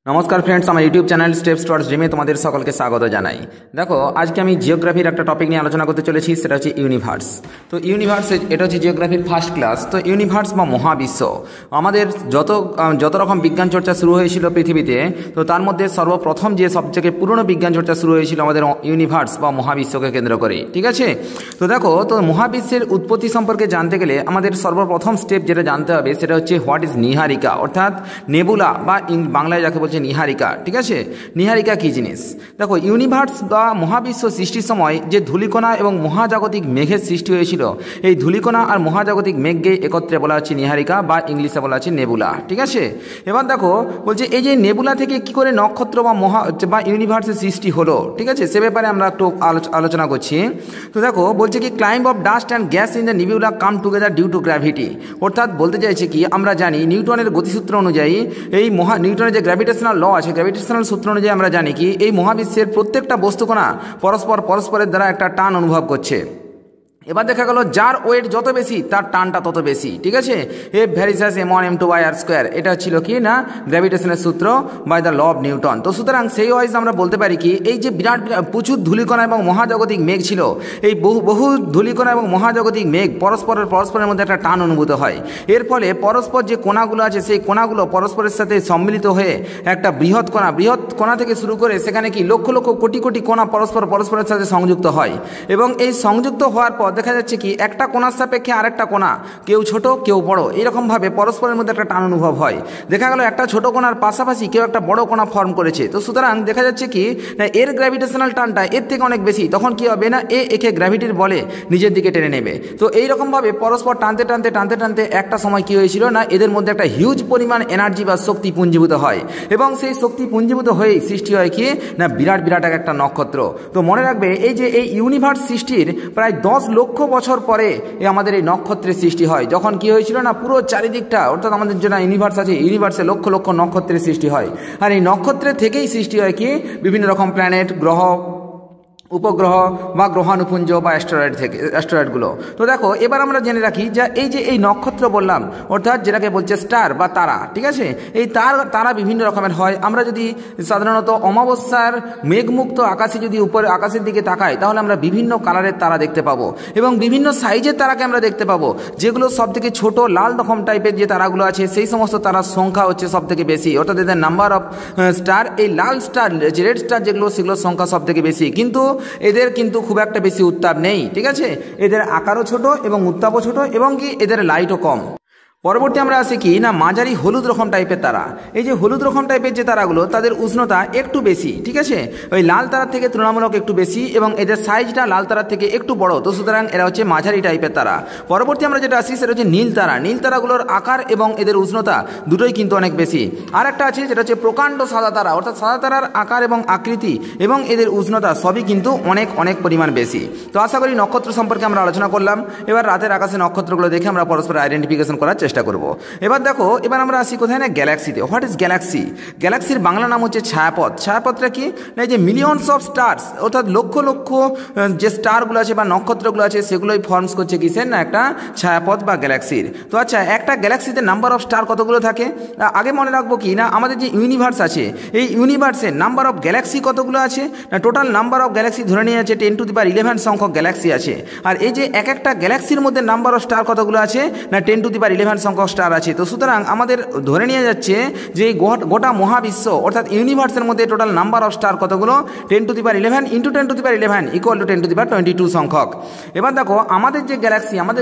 नमस्कार फ्रेंड्स, আমার YouTube channel steps towards ড্রিমে তোমাদের সকলকে স্বাগত জানাই। দেখো, আজকে আমি জিওগ্রাফির একটা টপিক নিয়ে আলোচনা করতে চলেছি, সেটা হচ্ছে ইউনিভার্স। তো ইউনিভার্স এটা হচ্ছে জিওগ্রাফির ফার্স্ট ক্লাস। তো ইউনিভার্স বা মহাবিশ্ব, আমাদের যত রকম বিজ্ঞান চর্চা শুরু হয়েছিল পৃথিবীতে, তো তার মধ্যে সর্বপ্রথম যে সবথেকে পুরনো বিজ্ঞান চর্চা শুরু হয়েছিল আমাদের ইউনিভার্স বা মহাবিশ্বকে কেন্দ্র করে। ঠিক আছে, তো দেখো, তো মহাবিশ্বের উৎপত্তি সম্পর্কে জানতে গেলে আমাদের সর্বপ্রথম স্টেপ যেটা জানতে হবে সেটা হচ্ছে হোয়াট ইজ নিহারিকা, অর্থাৎ নেবুলা বা বাংলায় যাকে বলছে নিহারিকা। ঠিক আছে, নিহারিকা কি জিনিস? দেখো, ইউনিভার্স বা মহাবিশ্ব সৃষ্টির সময় যে ধূলিকণা এবং মহাজাগতিক মেঘের সৃষ্টি হয়েছিল, এই ধূলিকণা আর মহাজাগতিক মেঘকে একত্রে বলা হচ্ছে নিহারিকা বা ইংলিশে বলা হচ্ছে নেবুলা। ঠিক আছে, এবার দেখো বলছে এই যে নেবুলা থেকে কি করে নক্ষত্র বা ইউনিভার্সের সৃষ্টি হলো। ঠিক আছে, সে ব্যাপারে আমরা একটু আলোচনা করছি। তো দেখো বলছে কি climb of dust and gas in the nebula come together due to gravity. অর্থাৎ বলতে চাইছে কি, আমরা জানি নিউটনের গতিসূত্র অনুযায়ী নিউটনের যে গ্র্যাভিটেশনাল ল আছে, গ্র্যাভিটেশনাল সূত্র অনুযায়ী আমরা জানি কি এই মহাবিশ্বের প্রত্যেকটা বস্তুকণা পরস্পরের দ্বারা একটা টান অনুভব করছে। এবার দেখা গেল যার ওয়েট যত বেশি তার টানটা তত বেশি। ঠিক আছে, F varies as m1 m2 by r square, এটা ছিল কি না গ্র্যাভিটেশনের সূত্র by the law of Newton. তো সুতরাং সেই ওয়াইজ আমরা বলতে পারি কি এই যে বিরাট প্রচুর ধূলিকণা এবং মহাজাগতিক মেঘ ছিল, এই বহু ধূলিকণা এবং মহাজাগতিক মেঘ পরস্পরের মধ্যে একটা টান অনুভূত হয়। এর ফলে পরস্পর যে কোণাগুলো আছে সেই কোণাগুলো পরস্পরের সাথে সম্মিলিত হয়ে একটা বৃহৎ কণা থেকে শুরু করে সেখানে কি লক্ষ লক্ষ কোটি কোটি কণা পরস্পরের সাথে সংযুক্ত হয়। এবং এই সংযুক্ত হওয়ার পর দেখা যাচ্ছে কি একটা কোণার সাপেক্ষে আরেকটা কোণা, কেউ ছোট কেউ বড়, এইরকমভাবে পরস্পরের মধ্যে একটা টান অনুভব হয়। দেখা গেল একটা ছোট কোণার পাশাপাশি কেউ একটা বড় কোণা ফর্ম করেছে। তো সুতরাং দেখা যাচ্ছে কি না এর গ্র্যাভিটেশনাল টানটা এর থেকে অনেক বেশি, তখন কি হবে না একে গ্র্যাভিটির বলে নিজের দিকে টেনে নেবে। তো এইরকমভাবে পরস্পর টানতে একটা সময় কি হয়েছিল না এদের মধ্যে একটা হিউজ পরিমাণ এনার্জি বা শক্তি পুঞ্জীভূত হয়, এবং সেই শক্তি পুঞ্জীভূত হয়েই সৃষ্টি হয় কি না বিরাট একটা নক্ষত্র। তো মনে রাখবে এই যে এই ইউনিভার্স সৃষ্টির প্রায় 10 লক্ষ বছর পরে আমাদের এই নক্ষত্রের সৃষ্টি হয়, যখন কি হয়েছিল না পুরো চারিদিকটা, অর্থাৎ আমাদের যে ইউনিভার্স আছে, ইউনিভার্সে লক্ষ লক্ষ নক্ষত্রের সৃষ্টি হয়। আর এই নক্ষত্রের থেকেই সৃষ্টি হয় কি বিভিন্ন রকম প্ল্যানেট, গ্রহ, উপগ্রহ বা গ্রহাণুপুঞ্জ বা অ্যাস্টেরয়েডগুলো। তো দেখো এবার আমরা জেনে রাখি যে এই নক্ষত্র বললাম, অর্থাৎ যেটাকে বলছে স্টার বা তারা। ঠিক আছে, এই তারা বিভিন্ন রকমের হয়। আমরা যদি সাধারণত অমাবস্যার মেঘমুক্ত আকাশে যদি উপরে আকাশের দিকে তাকাই, তাহলে আমরা বিভিন্ন কালারের তারা দেখতে পাবো এবং বিভিন্ন সাইজের তারাকে আমরা দেখতে পাবো। যেগুলো সব থেকে ছোট লাল রকম টাইপের যে তারাগুলো আছে, সেই সমস্ত তারার সংখ্যা হচ্ছে সব থেকে বেশি, অর্থাৎ এদের নাম্বার অফ স্টার, এই লাল স্টার, রেড স্টার সেগুলোর সংখ্যা সব থেকে বেশি, কিন্তু এদের কিন্তু খুব একটা বেশি উত্তাপ নেই। ঠিক আছে, এদের আকারও ছোট এবং উত্তাপও ছোট, এবং কি এদের লাইটও কম। পরবর্তী আমরা আসি কি না মাঝারি হলুদ রকম টাইপের তারা। এই যে হলুদ রকম টাইপের যে তারাগুলো, তাদের উষ্ণতা একটু বেশি। ঠিক আছে, ওই লাল তারার থেকে তুলনামূলক একটু বেশি, এবং এদের সাইজটা লাল তারার থেকে একটু বড়। তো সুতরাং এরা হচ্ছে মাঝারি টাইপের তারা। পরবর্তী আমরা যেটা আসি সেটা হচ্ছে নীল তারা। নীল তারাগুলোর আকার এবং এদের উষ্ণতা দুটোই কিন্তু অনেক বেশি। আর একটা আছে যেটা হচ্ছে প্রকাণ্ড সাদা তারা, অর্থাৎ সাদা তারার আকার এবং আকৃতি এবং এদের উষ্ণতা সবই কিন্তু অনেক পরিমাণ বেশি। তো আশা করি নক্ষত্র সম্পর্কে আমরা আলোচনা করলাম। এবার রাতের আকাশে নক্ষত্রগুলো দেখে আমরা পরস্পর আইডেন্টিফিকেশন করার চেষ্টা করব। এবার দেখো, এবার আমরা আসি কোথায় না গ্যালাক্সিতে। What is Galaxy? গ্যালাক্সির বাংলা নাম হচ্ছে ছায়াপথ। ছায়াপথটা কি না যে মিলিয়নস অফ স্টার্স, অর্থাৎ লক্ষ লক্ষ যে স্টারগুলো আছে বা নক্ষত্রগুলো আছে সেগুলোই ফর্মস করছে কিসের না একটা ছায়াপথ বা গ্যালাক্সির। তো আচ্ছা, একটা গ্যালাক্সিতে নাম্বার অফ স্টার কতগুলো থাকে? আগে মনে রাখবো কি না আমাদের যে ইউনিভার্স আছে, এই ইউনিভার্সের নাম্বার অফ গ্যালাক্সি কতগুলো আছে না টোটাল নাম্বার অফ গ্যালাক্সি ধরে নিয়ে আছে 10⁻11 সংখ্যক গ্যালাক্সি আছে। আর এই যে একটা গ্যালাক্সির মধ্যে নাম্বার অফ স্টার কতগুলো আছে না 10⁻11 সংখ্যক স্টার আছে। তো সুতরাং আমাদের ধরে নিয়ে যাচ্ছে যে গোটা মহাবিশ্ব অর্থাৎ ইউনিভার্সের মধ্যে টোটাল নাম্বার অফ স্টার কতগুলো 10⁻11 ইন্টু 10⁻11 ইকুয়াল টু 10⁻22 সংখ্যক। এবার দেখো আমাদের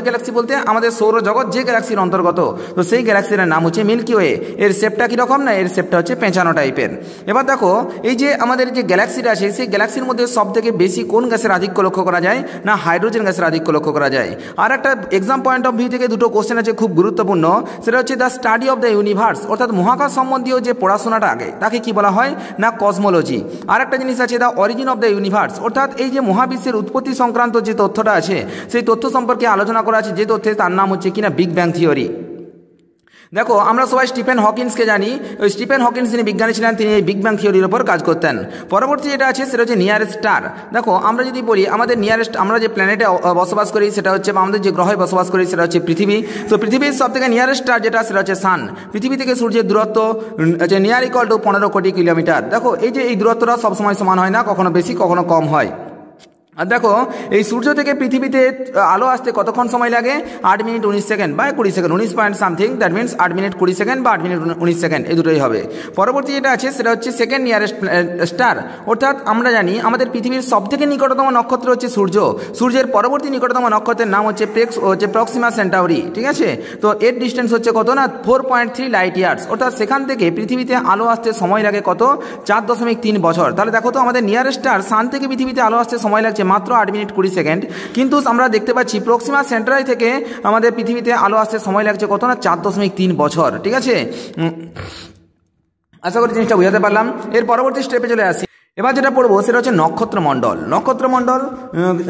গ্যালাক্সি বলতে আমাদের সৌরজগৎ যে গ্যালাক্সির অন্তর্গত, তো সেই গ্যালাক্সির নাম হচ্ছে মিল্কি ওয়ে। এর শেপটা কীরকম না, এর শেপটা হচ্ছে পেঁচানো টাইপের। এবার দেখো এই যে আমাদের যে গ্যালাক্সিটা আছে, সেই গ্যালাক্সির মধ্যে সব থেকে বেশি কোন গ্যাসের আধিক্য লক্ষ্য করা যায় না হাইড্রোজেন গ্যাসের আধিক্য লক্ষ্য করা যায়। আর একটা এক্সাম পয়েন্ট অফ ভিউ থেকে দুটো কোশ্চেন আছে খুব গুরুত্বপূর্ণ, সেটা হচ্ছে the study of the universe, অর্থাৎ মহাকাশ সম্বন্ধীয় যে পড়াশোনাটা আগে তাকে কি বলা হয় না কসমোলজি। আর একটা জিনিস আছে the origin of the universe, অর্থাৎ এই যে মহাবিশ্বের উৎপত্তি সংক্রান্ত যে তথ্যটা আছে সেই তথ্য সম্পর্কে আলোচনা করা আছে, যে তথ্যে তার নাম হচ্ছে কিনা বিগ ব্যাং থিওরি। দেখো আমরা সবাই স্টিফেন হকিন্সকে জানি। ওই স্টিফেন হকিন্স যিনি বিজ্ঞানী ছিলেন, তিনি এই বিগ ব্যাং থিওরির উপর কাজ করতেন। পরবর্তী যেটা আছে সেটা হচ্ছে নিয়ারেস্ট স্টার। দেখো আমরা যদি বলি আমাদের নিয়ারেস্ট, আমরা যে প্ল্যানেটে বসবাস করি সেটা হচ্ছে, বা আমাদের যে গ্রহে বসবাস করি সেটা হচ্ছে পৃথিবী। তো পৃথিবীর সব থেকে নিয়ারেস্ট স্টার যেটা সেটা হচ্ছে সান। পৃথিবী থেকে সূর্যের দূরত্ব নিয়ার ইকুয়াল টু 15 কোটি কিলোমিটার। দেখো এই যে এই দূরত্বটা সবসময় সমান হয় না, কখনো বেশি কখনো কম হয়। আর দেখো এই সূর্য থেকে পৃথিবীতে আলো আসতে কতক্ষণ সময় লাগে? 8 মিনিট 19 সেকেন্ড বা 20 second, 19 point something, that means 8 minute 20 second বা 8 মিনিট 19 সেকেন্ড, এই দুটোই হবে। পরবর্তী যেটা আছে সেটা হচ্ছে সেকেন্ড নিয়ারেস্ট স্টার। অর্থাৎ আমরা জানি আমাদের পৃথিবীর সবথেকে নিকটতম নক্ষত্র হচ্ছে সূর্য। সূর্যের পরবর্তী নিকটতম নক্ষত্রের নাম হচ্ছে প্রক্সিমা সেন্টাউরি। ঠিক আছে, তো এর ডিস্টেন্স হচ্ছে কত না 4.3 লাইট ইয়ার্স। অর্থাৎ সেখান থেকে পৃথিবীতে আলো আসতে সময় লাগে কত? 4.3 বছর। তাহলে দেখো তো আমাদের নিয়ারেস্ট স্টার সান থেকে পৃথিবীতে আলো আসতে সময় লাগছে মাত্র 8 মিনিট 20 সেকেন্ড, কিন্তু আমরা দেখতে পাচ্ছি প্রক্সিমা সেন্টারাই থেকে আমাদের পৃথিবীতে আলো আসতে সময় লাগছে কত না 4.3 বছর। ঠিক আছে, আশা করি জিনিসটা বুঝাতে পারলাম। এর পরবর্তী স্টেপে চলে আসি। এবার যেটা পড়বো সেটা হচ্ছে নক্ষত্রমণ্ডল।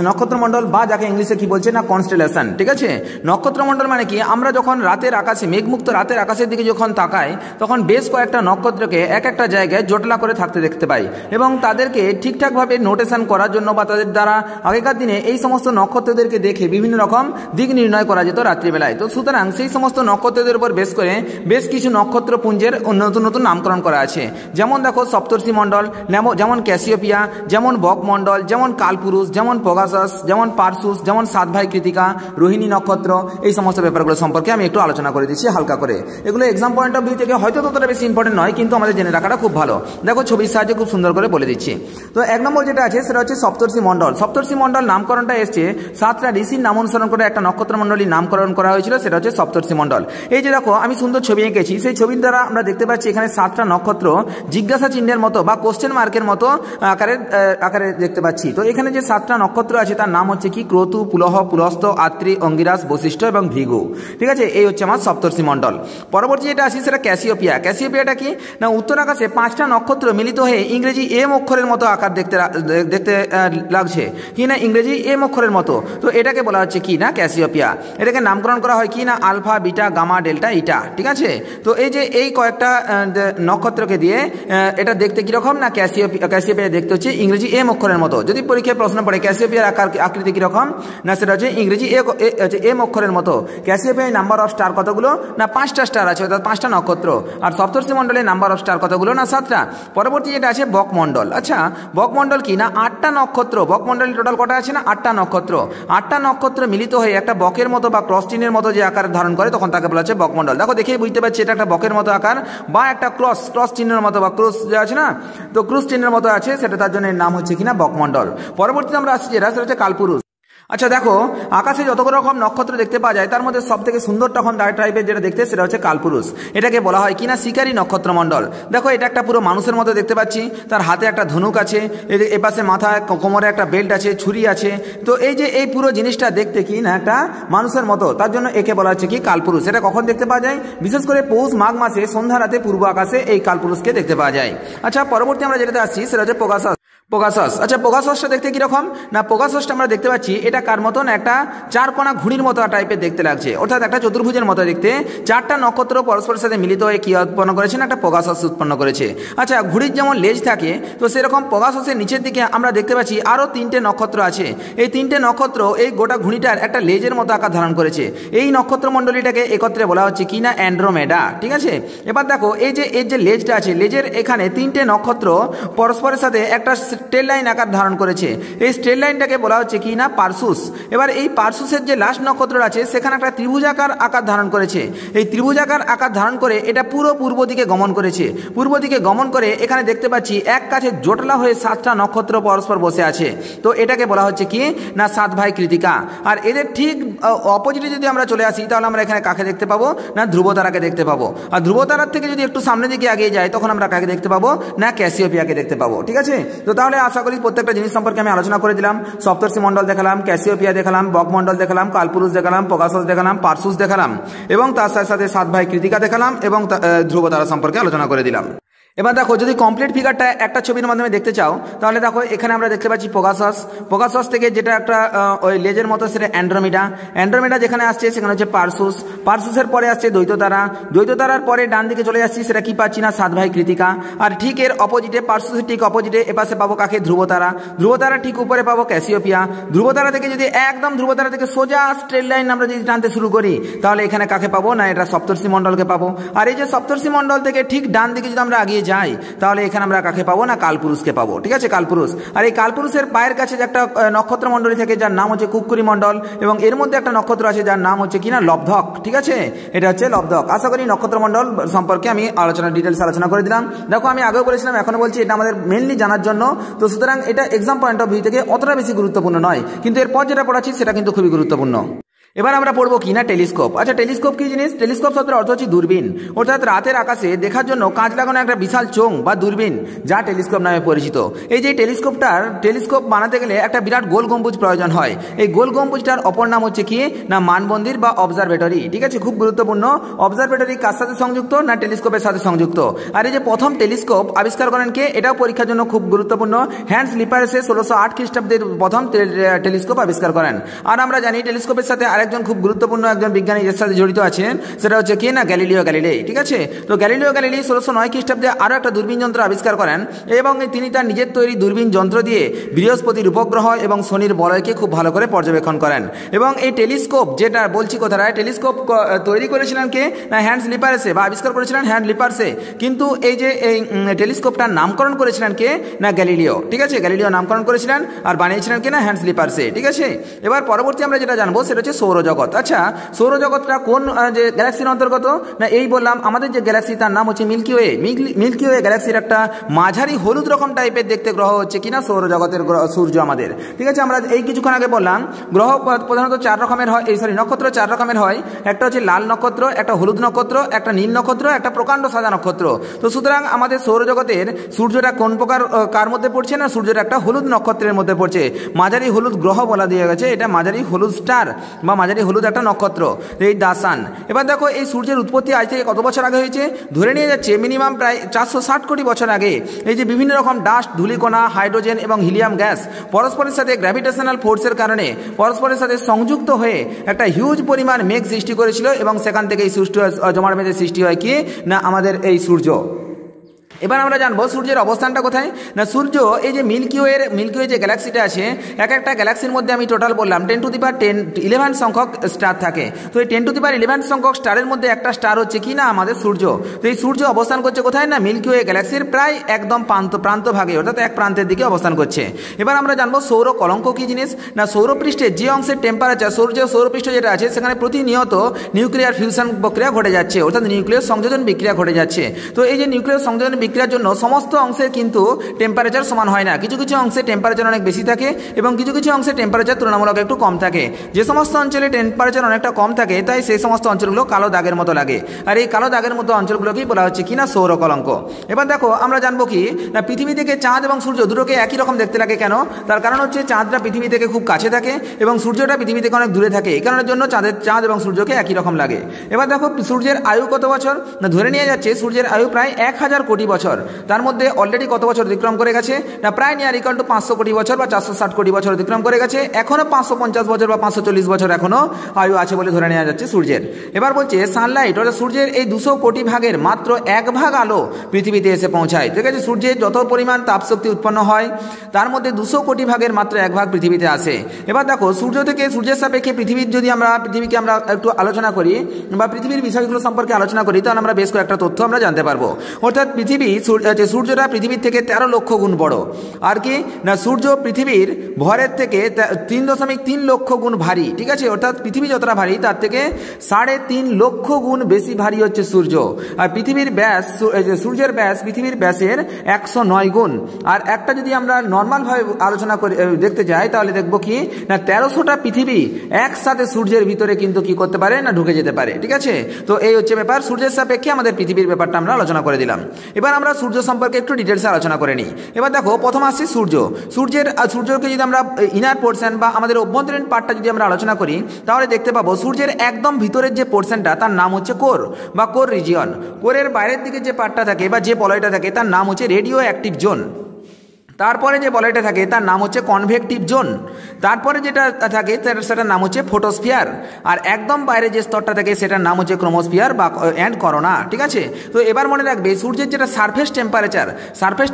নক্ষত্রমণ্ডল বা যাকে ইংলিশে কি বলছে না কনস্টেলেশন। ঠিক আছে, নক্ষত্রমণ্ডল মানে কি? আমরা যখন রাতের আকাশে, মেঘমুক্ত রাতের আকাশের দিকে যখন তাকাই, তখন বেশ কয়েকটা নক্ষত্রকে এক একটা জায়গায় জটলা করে থাকতে দেখতে পাই, এবং তাদেরকে ঠিকঠাকভাবে নোটেশন করার জন্য বা তাদের দ্বারা আগেকার দিনে এই সমস্ত নক্ষত্রদেরকে দেখে বিভিন্ন রকম দিক নির্ণয় করা যেত রাত্রিবেলায়। তো সুতরাং সেই সমস্ত নক্ষত্রদের উপর বেশ করে বেশ কিছু নক্ষত্রপুঞ্জের নতুন নতুন নামকরণ করা আছে। যেমন দেখো সপ্তর্ষি মণ্ডল, যেমন ক্যাসিওপিয়া, যেমন বকমণ্ডল, যেমন কালপুরুষ, যেমন পেগাসাস, যেমন পারসুস, যেমন সাত ভাই কৃতিকা, রোহিণী নক্ষত্র। এই সমস্ত ব্যাপারগুলো সম্পর্কে আমি একটু আলোচনা করে দিচ্ছি হালকা করে। এগুলো এক্সাম পয়েন্ট অফ ভিউ থেকে হয়তো ততটা বেশি ইম্পর্টেন্ট নয়, কিন্তু আমাদের জেনে রাখাটা খুব ভালো। দেখো ছবির সাহায্যে খুব সুন্দর করে বলে দিচ্ছি। তো 1 নম্বর যেটা আছে সেটা হচ্ছে সপ্তর্ষি মণ্ডল। সপ্তর্ষি মণ্ডল নামকরণটা এসছে 7টা ঋষির নাম অনুসরণ করে একটা নক্ষত্রমণ্ডলীর নামকরণ করা হয়েছিল, সেটা হচ্ছে সপ্তর্ষি মণ্ডল। এই যে দেখো আমি সুন্দর ছবি এঁকেছি, সেই ছবির দ্বারা আমরা দেখতে পাচ্ছি এখানে 7টা নক্ষত্র জিজ্ঞাসা চিহ্নের মতো বা কোশ্চেন মার্কের মতো আকারে দেখতে পাচ্ছি। তো এখানে যে 7টা নক্ষত্র আছে তার নাম হচ্ছে কি? ক্রতু, পুলহ, পুলস্ত, আত্রি, অঙ্গিরাস, বশিষ্ঠ এবং ভৃগু। ঠিক আছে, এই হচ্ছে আমার সপ্তর্ষি মণ্ডল। পরবর্তী যেটা আসি সেটা ক্যাসিওপিয়া। ক্যাসিওপিয়াটা কি না উত্তর আকাশে 5টা নক্ষত্র মিলিত হয়ে ইংরেজি এম অক্ষরের মতো আকার দেখতে লাগছে কি না, ইংরেজি এম অক্ষরের মতো। তো এটাকে বলা হচ্ছে কি না ক্যাসিওপিয়া। এটাকে নামকরণ করা হয় কি না আলফা, বিটা, গামা, ডেল্টা, ইটা। ঠিক আছে, তো এই যে এই কয়েকটা নক্ষত্রকে দিয়ে এটা দেখতে কিরকম না ক্যাসিওপিয়া দেখতে হচ্ছে ইংরেজি এম অক্ষরের মতো। যদি পরীক্ষায় প্রশ্ন পড়ে ক্যাসিওপিয়ার আকৃতি কিরকম, না সেটা হচ্ছে ইংরেজি এম অক্ষরের মতো। ক্যাসিওপিয়ার নাম্বার অফ স্টার কতগুলো? না 5টা স্টার আছে, অর্থাৎ 5টা নক্ষত্র। আর সপ্তর্ষি মণ্ডলের নাম্বার অফ স্টার কতগুলো? না 7টা। পরবর্তী যেটা আছে বকমণ্ডল। আচ্ছা বকমণ্ডল কি না 8টা নক্ষত্র। বকমণ্ডলের টোটাল কটা আছে না 8টা নক্ষত্র। 8টা নক্ষত্র মিলিত হয়ে একটা বকের মতো বা ক্রস চিহ্নের মতো যে আকার ধারণ করে তখন তাকে বলা হচ্ছে বকমণ্ডল। দেখো দেখেই বুঝতে পারছি এটা একটা বকের মতো আকার বা একটা ক্রস চিহ্নের মতো বা ক্রুশ যে আছে না, তো ক্রুশ চিহ্নের মতো আছে, সেটা তার জন্য নাম হচ্ছে কিনা বকমণ্ডল। পরবর্তীতে আমরা আসছি যেটা সেটা হচ্ছে কালপুরুষ। আচ্ছা দেখো আকাশে যত রকম নক্ষত্র দেখতে পাওয়া যায় তার মধ্যে সব থেকে সুন্দর তখন টাইপের যেটা দেখতে সেটা হচ্ছে কালপুরুষ। এটাকে বলা হয় কিনা শিকারী নক্ষত্রমণ্ডল। দেখো এটা একটা পুরো মানুষের মতো দেখতে পাচ্ছি, তার হাতে একটা ধনুক আছে, এপাশে মাথায় কোমরে একটা বেল্ট আছে, ছুরি আছে। তো এই যে এই পুরো জিনিসটা দেখতে কি না একটা মানুষের মতো, তার জন্য একে বলা হচ্ছে কি কালপুরুষ। এটা কখন দেখতে পাওয়া যায়? বিশেষ করে পৌষ মাঘ মাসে সন্ধ্যা রাতে পূর্ব আকাশে এই কালপুরুষকে দেখতে পাওয়া যায়। আচ্ছা পরবর্তী আমরা যেটাতে আসছি সেটা হচ্ছে পেগাসাস। আচ্ছা পেগাসাসটা দেখতে কিরকম না পেগাসাসটা আমরা দেখতে পাচ্ছি এটা কার মতন একটা 4 কোণা ঘুড়ির মতো টাইপের দেখতে লাগছে, অর্থাৎ একটা চতুর্ভুজের মতো দেখতে। 4টা নক্ষত্র পরস্পরের সাথে মিলিত হয়ে কি উৎপন্ন করেছে না একটা পেগাসাস উৎপন্ন করেছে। আচ্ছা ঘুড়ির যেমন লেজ থাকে, তো সেরকম পেগাসাসের নিচের দিকে আমরা দেখতে পাচ্ছি আরও 3টে নক্ষত্র আছে। এই 3টে নক্ষত্র এই গোটা ঘুড়িটার একটা লেজের মতো আকার ধারণ করেছে। এই নক্ষত্রমণ্ডলীটাকে একত্রে বলা হচ্ছে কি না অ্যান্ড্রোমেডা। ঠিক আছে, এবার দেখো এই যে লেজটা আছে, লেজের এখানে 3টে নক্ষত্র পরস্পরের সাথে একটা স্ট্রেট লাইন আকার ধারণ করেছে। এই স্ট্রেট লাইনটাকে বলা হচ্ছে কি না পারসুস। এবার এই পারসুসের যে লাস্ট নক্ষত্র আছে সেখানে একটা ত্রিভুজাকার আকার ধারণ করেছে। এই ত্রিভুজাকার আকার ধারণ করে এটা পুরো পূর্ব দিকে গমন করেছে। পূর্ব দিকে গমন করে এখানে দেখতে পাচ্ছি এক কাছে জোটলা হয়ে 7টা নক্ষত্র পরস্পর বসে আছে। তো এটাকে বলা হচ্ছে কি না সাত ভাই কৃতিকা। আর এদের ঠিক অপোজিটে যদি আমরা চলে আসি তাহলে আমরা এখানে কাকে দেখতে পাবো না ধ্রুবতারাকে দেখতে পাবো। আর ধ্রুবতারার থেকে যদি একটু সামনের দিকে এগিয়ে যায় তখন আমরা কাকে দেখতে পাবো না ক্যাসিওপিয়াকে দেখতে পাবো। ঠিক আছে, তো তাহলে আশা করি প্রত্যেকটা জিনিস সম্পর্কে আমি আলোচনা করে দিলাম। সপ্তর্ষি মণ্ডল দেখালাম, ক্যাসিওপিয়া দেখালাম, বকমণ্ডল দেখালাম, কালপুরুষ দেখালাম, পেগাসাস দেখালাম, পারসুস দেখালাম এবং তার সাথে সাথে সাত ভাই কৃতিকা দেখালাম এবং ধ্রুবতারা সম্পর্কে আলোচনা করে দিলাম। এবার দেখো যদি কমপ্লিট ফিগারটা একটা ছবির মাধ্যমে দেখতে চাও তাহলে দেখো এখানে আমরা দেখতে পাচ্ছি পোগাসাস থেকে যেটা একটা ওই লেজের মতো সেটা অ্যান্ড্রোমেডা যেখানে আসছে সেখানে হচ্ছে পারসুসের পরে আসছে দ্বৈততারার পরে ডান দিকে চলে যাচ্ছি সেটা কি পাচ্ছি না সাত ভাই কৃতিকা। আর ঠিক এর অপোজিটে পারসুসের ঠিক অপোজিটে এপাশে পাবো কাকে ধ্রুবতারা ঠিক উপরে পাবো ক্যাসিওপিয়া। ধ্রুবতারা থেকে যদি একদম ধ্রুবতারা থেকে সোজা স্ট্রেট লাইন আমরা যদি টানতে শুরু করি তাহলে এখানে কাকে পাবো না এটা সপ্তর্ষি মণ্ডলকে পাবো। আর এই যে সপ্তর্ষি মণ্ডল থেকে ঠিক ডান দিকে যদি আমরা আগিয়ে যাই তাহলে এখানে আমরা কাকে পাবো না কালপুরুষকে পাবো। ঠিক আছে, কালপুরুষ। আর এই কালপুরুষের পায়ের কাছে যে একটা নক্ষত্র মণ্ডলী থেকে যার নাম হচ্ছে কুক্কুরি মণ্ডল এবং এর মধ্যে একটা নক্ষত্র আছে যার নাম হচ্ছে কিনা লব্ধক। ঠিক আছে, এটা হচ্ছে লব্ধক। আশা করি নক্ষত্র মণ্ডল সম্পর্কে আমি ডিটেলস আলোচনা করে দিলাম। দেখো আমি আগেও বলেছিলাম এখনো বলছি এটা আমাদের মেনলি জানার জন্য, তো সুতরাং এটা এক্সাম পয়েন্ট অফ ভিউ থেকে অতটা বেশি গুরুত্বপূর্ণ নয়, কিন্তু এরপর যেটা পড়াচ্ছি সেটা কিন্তু খুবই গুরুত্বপূর্ণ। এবার আমরা পড়বো কি না টেলিস্কোপ। আচ্ছা, টেলিস্কোপ কি জিনিস? টেলিস্কোপ শব্দের অর্থ হচ্ছে দূরবীন, অর্থাৎ রাতের আকাশে দেখার জন্য কাঁচ লাগানো একটা বিশাল চোঙ বা দূরবীন যা টেলিস্কোপ নামে পরিচিত। এই যে টেলিস্কোপ বানাতে গেলে একটা বিরাট গোল গম্বুজ প্রয়োজন হয়। এই গোল গম্বুজটার অপর নাম হচ্ছে কি না মানমন্দির বা অবজারভেটরি। ঠিক আছে, খুব গুরুত্বপূর্ণ। অবজারভেটরি কার সাথে সংযুক্ত না টেলিস্কোপের সাথে সংযুক্ত। আর এই যে প্রথম টেলিস্কোপ আবিষ্কার করেন কে, এটাও পরীক্ষার জন্য খুব গুরুত্বপূর্ণ। হ্যান্স লিপারসে 1608 খ্রিস্টাব্দে প্রথম টেলিস্কোপ আবিষ্কার করেন। আর আমরা জানি টেলিস্কোপের সাথে আরেকজন খুব গুরুত্বপূর্ণ একজন বিজ্ঞানী এর সাথে জড়িত আছেন, সেটা হচ্ছে কি না গ্যালিলিও গ্যালিলেই। ঠিক আছে, তো গ্যালিলিও গ্যালিলেই 1609 খ্রিস্টাব্দে আরও একটা দূরবীন যন্ত্র আবিষ্কার করেন এবং তিনি তার নিজের তৈরি দূরবীন যন্ত্র দিয়ে বৃহস্পতির উপগ্রহ এবং শনির বলয়কে খুব ভালো করে পর্যবেক্ষণ করেন। এবং এই টেলিস্কোপ যেটা বলছি কথাটা, টেলিস্কোপ তৈরি করেছিলেন কে না হ্যান্স লিপারসে বা আবিষ্কার করেছিলেন হ্যান্স লিপারসে, কিন্তু এই যে এই টেলিস্কোপটার নামকরণ করেছিলেন কে না গ্যালিলিও। ঠিক আছে, গ্যালিলিও নামকরণ করেছিলেন আর বানিয়েছিলেন কে না হ্যান্স লিপারসে। ঠিক আছে, এবার পরবর্তী আমরা যেটা জানবো সেটা হচ্ছে সৌরজগৎ। আচ্ছা, সৌরজগৎটা কোন যে গ্যালাক্সির অন্তর্গত না এই বললাম আমাদের যে গ্যালাক্সি তার নাম হচ্ছে মিল্কি ওয়ে গ্যালাক্সির একটা মাঝারি হলুদ রকম টাইপের দেখতে গ্রহ হচ্ছে কিনা সৌরজগতের সূর্য আমাদের। ঠিক আছে, আমরা এই কিছুক্ষণ আগে বললাম গ্রহ প্রধানত চার রকমের হয়, নক্ষত্র চার রকমের হয়। একটা হচ্ছে লাল নক্ষত্র, একটা হলুদ নক্ষত্র, একটা নীল নক্ষত্র, একটা প্রকাণ্ড সাদা নক্ষত্র। তো সুতরাং আমাদের সৌরজগতের সূর্যটা কোন প্রকার কার মধ্যে পড়ছে না সূর্যটা একটা হলুদ নক্ষত্রের মধ্যে পড়ছে। মাঝারি হলুদ গ্রহ বলা দিয়ে গেছে, এটা মাঝারি হলুদ স্টার বা মাঝারি হলুদ একটা নক্ষত্র, এই দা সান। এবার দেখো এই সূর্যের উৎপত্তি আজ থেকে কত বছর আগে হয়েছে? ধরে নিয়ে যাচ্ছে মিনিমাম প্রায় 460 কোটি বছর আগে। এই যে বিভিন্ন রকম ডাস্ট, ধূলিকণা, হাইড্রোজেন এবং হিলিয়াম গ্যাস পরস্পরের সাথে গ্র্যাভিটেশনাল ফোর্সের কারণে পরস্পরের সাথে সংযুক্ত হয়ে একটা হিউজ পরিমাণ মেঘ সৃষ্টি করেছিল এবং সেখান থেকে এই জমাট মেঘের সৃষ্টি হয় কি না আমাদের এই সূর্য। এবার আমরা জানবো সূর্যের অবস্থানটা কোথায় না সূর্য এই যে মিল্কি ওয়ে যে গ্যালাক্সিটা আছে, এক একটা গ্যালাক্সির মধ্যে আমি টোটাল বললাম 10^11 সংখ্যক স্টার থাকে। তো এই 10^11 সংখ্যক স্টারের মধ্যে একটা স্টার হচ্ছে কি না আমাদের সূর্য। তো এই সূর্য অবস্থান করছে কোথায় না মিল্কি ওয়ে গ্যালাক্সির প্রায় একদম প্রান্ত ভাগে, অর্থাৎ এক প্রান্তের দিকে অবস্থান করছে। এবার আমরা জানবো সৌর কলঙ্ক কি জিনিস না সৌরপৃষ্ঠের যে অংশের টেম্পারেচার সৌরপৃষ্ঠ যেটা আছে সেখানে প্রতিনিয়ত নিউক্লিয়ার ফিউশন প্রক্রিয়া ঘটে যাচ্ছে, অর্থাৎ নিউক্লিয়ার সংযোজন বিক্রিয়া ঘটে যাচ্ছে। তো এই যে নিউক্লিয়ার সংযোজন বিক্রিয়ার জন্য সমস্ত অংশের কিন্তু টেম্পারেচার সমান হয় না, কিছু কিছু অংশে টেম্পারেচার অনেক বেশি থাকে এবং কিছু কিছু অংশে টেম্পারেচার তুলনামূলক একটু কম থাকে। যে সমস্ত অঞ্চলে টেম্পারেচার অনেকটা কম থাকে তাই সেই সমস্ত অঞ্চলগুলো কালো দাগের মতো লাগে, আর এই কালো দাগের মতো অঞ্চলগুলোকেই বলা হচ্ছে কিনা সৌর কলঙ্ক। এবার দেখো আমরা জানবো কি না পৃথিবী থেকে চাঁদ এবং সূর্য দুটোকে একই রকম দেখতে লাগে কেন? তার কারণ হচ্ছে চাঁদটা পৃথিবী থেকে খুব কাছে থাকে এবং সূর্যটা পৃথিবী থেকে অনেক দূরে থাকে, এই কারণের জন্য চাঁদ এবং সূর্যকে একই রকম লাগে। এবার দেখো সূর্যের আয়ু কত বছর না ধরে নিয়ে যাচ্ছে সূর্যের আয়ু প্রায় 1000 কোটি বছর। তার মধ্যে অলরেডি কত বছর অতিক্রম করে গেছে না প্রায় নিয়ার ইকুয়াল টু 500 কোটি বছর বা 460 কোটি বছর অতিক্রম করে গেছে। এখনো 550 বছর বা 540 বছর এখনো আয়ু আছে বলে ধরে নেওয়া যাচ্ছে সূর্যের। এবার বলছে সানলাইট অর্থাৎ সূর্যের এই 200 কোটি ভাগের মাত্র 1 ভাগ আলো পৃথিবীতে এসে পৌঁছায়। ঠিক আছে, সূর্যের যত পরিমাণ তাপশক্তি উৎপন্ন হয় তার মধ্যে 200 কোটি ভাগের মাত্র 1 ভাগ পৃথিবীতে আসে। এবার দেখো সূর্যের সাপেক্ষে পৃথিবীকে আমরা একটু আলোচনা করি বা পৃথিবীর বিষয়গুলো সম্পর্কে আলোচনা করি তাহলে আমরা বেশ কয়েকটা তথ্য আমরা জানতে পারবো। অর্থাৎ সূর্যটা পৃথিবীর থেকে 13 লক্ষ গুণ বড়। আর কি না সূর্য পৃথিবীর ভরের থেকে 3.3 লক্ষ গুণ ভারী। ঠিক আছে, অর্থাৎ পৃথিবী যতটা ভারী তার থেকে 3.5 লক্ষ গুণ বেশি ভারী হচ্ছে সূর্য। আর পৃথিবীর ব্যাস সূর্যের ব্যাস পৃথিবীর ব্যাসের 109 গুণ। আর একটা যদি আমরা নর্মালভাবে আলোচনা করে দেখতে যাই তাহলে দেখবো কি না 1300টা পৃথিবী একসাথে সূর্যের ভিতরে কিন্তু কি করতে পারে না ঢুকে যেতে পারে। ঠিক আছে, তো এই হচ্ছে ব্যাপার। সূর্যের সাপেক্ষে আমাদের পৃথিবীর ব্যাপারটা আমরা আলোচনা করে দিলাম। এবার আমরা সূর্য সম্পর্কে একটু ডিটেলসে আলোচনা করে নিই। এবার দেখো প্রথম আসছে সূর্য। সূর্যকে যদি আমরা ইনার পোর্শন বা আমাদের অভ্যন্তরীণ পার্টটা যদি আমরা আলোচনা করি, তাহলে দেখতে পাবো সূর্যের একদম ভিতরের যে পোর্শনটা তার নাম হচ্ছে কোর বা কোর রিজিয়ন। কোরের বাইরের দিকে যে পার্টটা থাকে বা যে বলয়টা থাকে তার নাম হচ্ছে রেডিও অ্যাক্টিভ জোন। তারপরে যে বলয়টা থাকে তার নাম হচ্ছে কনভেকটিভ জোন। তারপরে যেটা থাকে সেটার নাম হচ্ছে ফোটোস্ফিয়ার। আর একদম বাইরে যে স্তরটা থাকে সেটার নাম হচ্ছে ক্রোমোস্ফিয়ার বা অ্যান্ড করোনা। ঠিক আছে, তো এবার মনে রাখবে সূর্যের যেটা সারফেস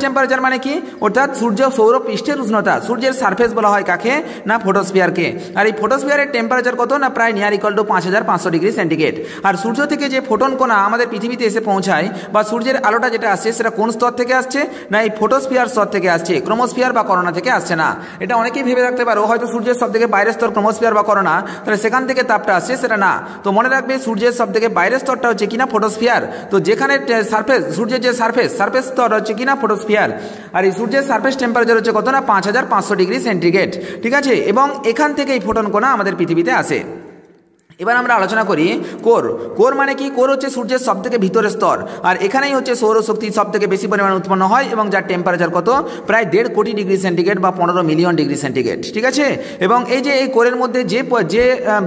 টেম্পারেচার মানে কি, অর্থাৎ সৌর পৃষ্ঠের উষ্ণতা। সূর্যের সারফেস বলা হয় কাকে, না ফোটোস্ফিয়ারকে। আর এই ফোটোস্ফিয়ারের টেম্পারেচার কত, না প্রায় near equal to 5500 degree centigrade. আর সূর্য থেকে যে ফোটন কণা আমাদের পৃথিবীতে এসে পৌঁছায় বা সূর্যের আলোটা যেটা আসছে সেটা কোন স্তর থেকে আসছে, না এই ফোটোস্ফিয়ার স্তর থেকে আসছে, ক্রোমোস্ফিয়ার বা করোনা থেকে আসছে না। এটা অনেকেই ভেবে রাখতে পারো হয়তো সূর্যের সব থেকে বাইরের স্তর ক্রোমোস্ফিয়ার বা করোনা, তাহলে সেখান থেকে তাপটা আসছে, সেটা না। তো মনে রাখবে সূর্যের সব থেকে বাইরের স্তরটা হচ্ছে কিনা ফোটোস্ফিয়ার। তো যেখানে সূর্যের যে সারফেস স্তর হচ্ছে কিনা ফোটোস্ফিয়ার। আর এই সূর্যের সারফেস টেম্পারেচার হচ্ছে কত, না 5500 ডিগ্রি সেন্টিগ্রেড। ঠিক আছে, এবং এখান থেকে এই ফোটন কণা আমাদের পৃথিবীতে আসে। এবার আমরা আলোচনা করি কোর মানে কি। কোর হচ্ছে সূর্যের সব থেকে ভিতরের স্তর, আর এখানেই হচ্ছে সৌরশক্তি সব থেকে বেশি পরিমাণে উৎপন্ন হয় এবং যার টেম্পারেচার কত, প্রায় 1.5 কোটি ডিগ্রি সেন্টিগ্রেড বা 15 মিলিয়ন ডিগ্রি সেন্টিগ্রেড। ঠিক আছে, এবং এই যে এই কোরের মধ্যে যে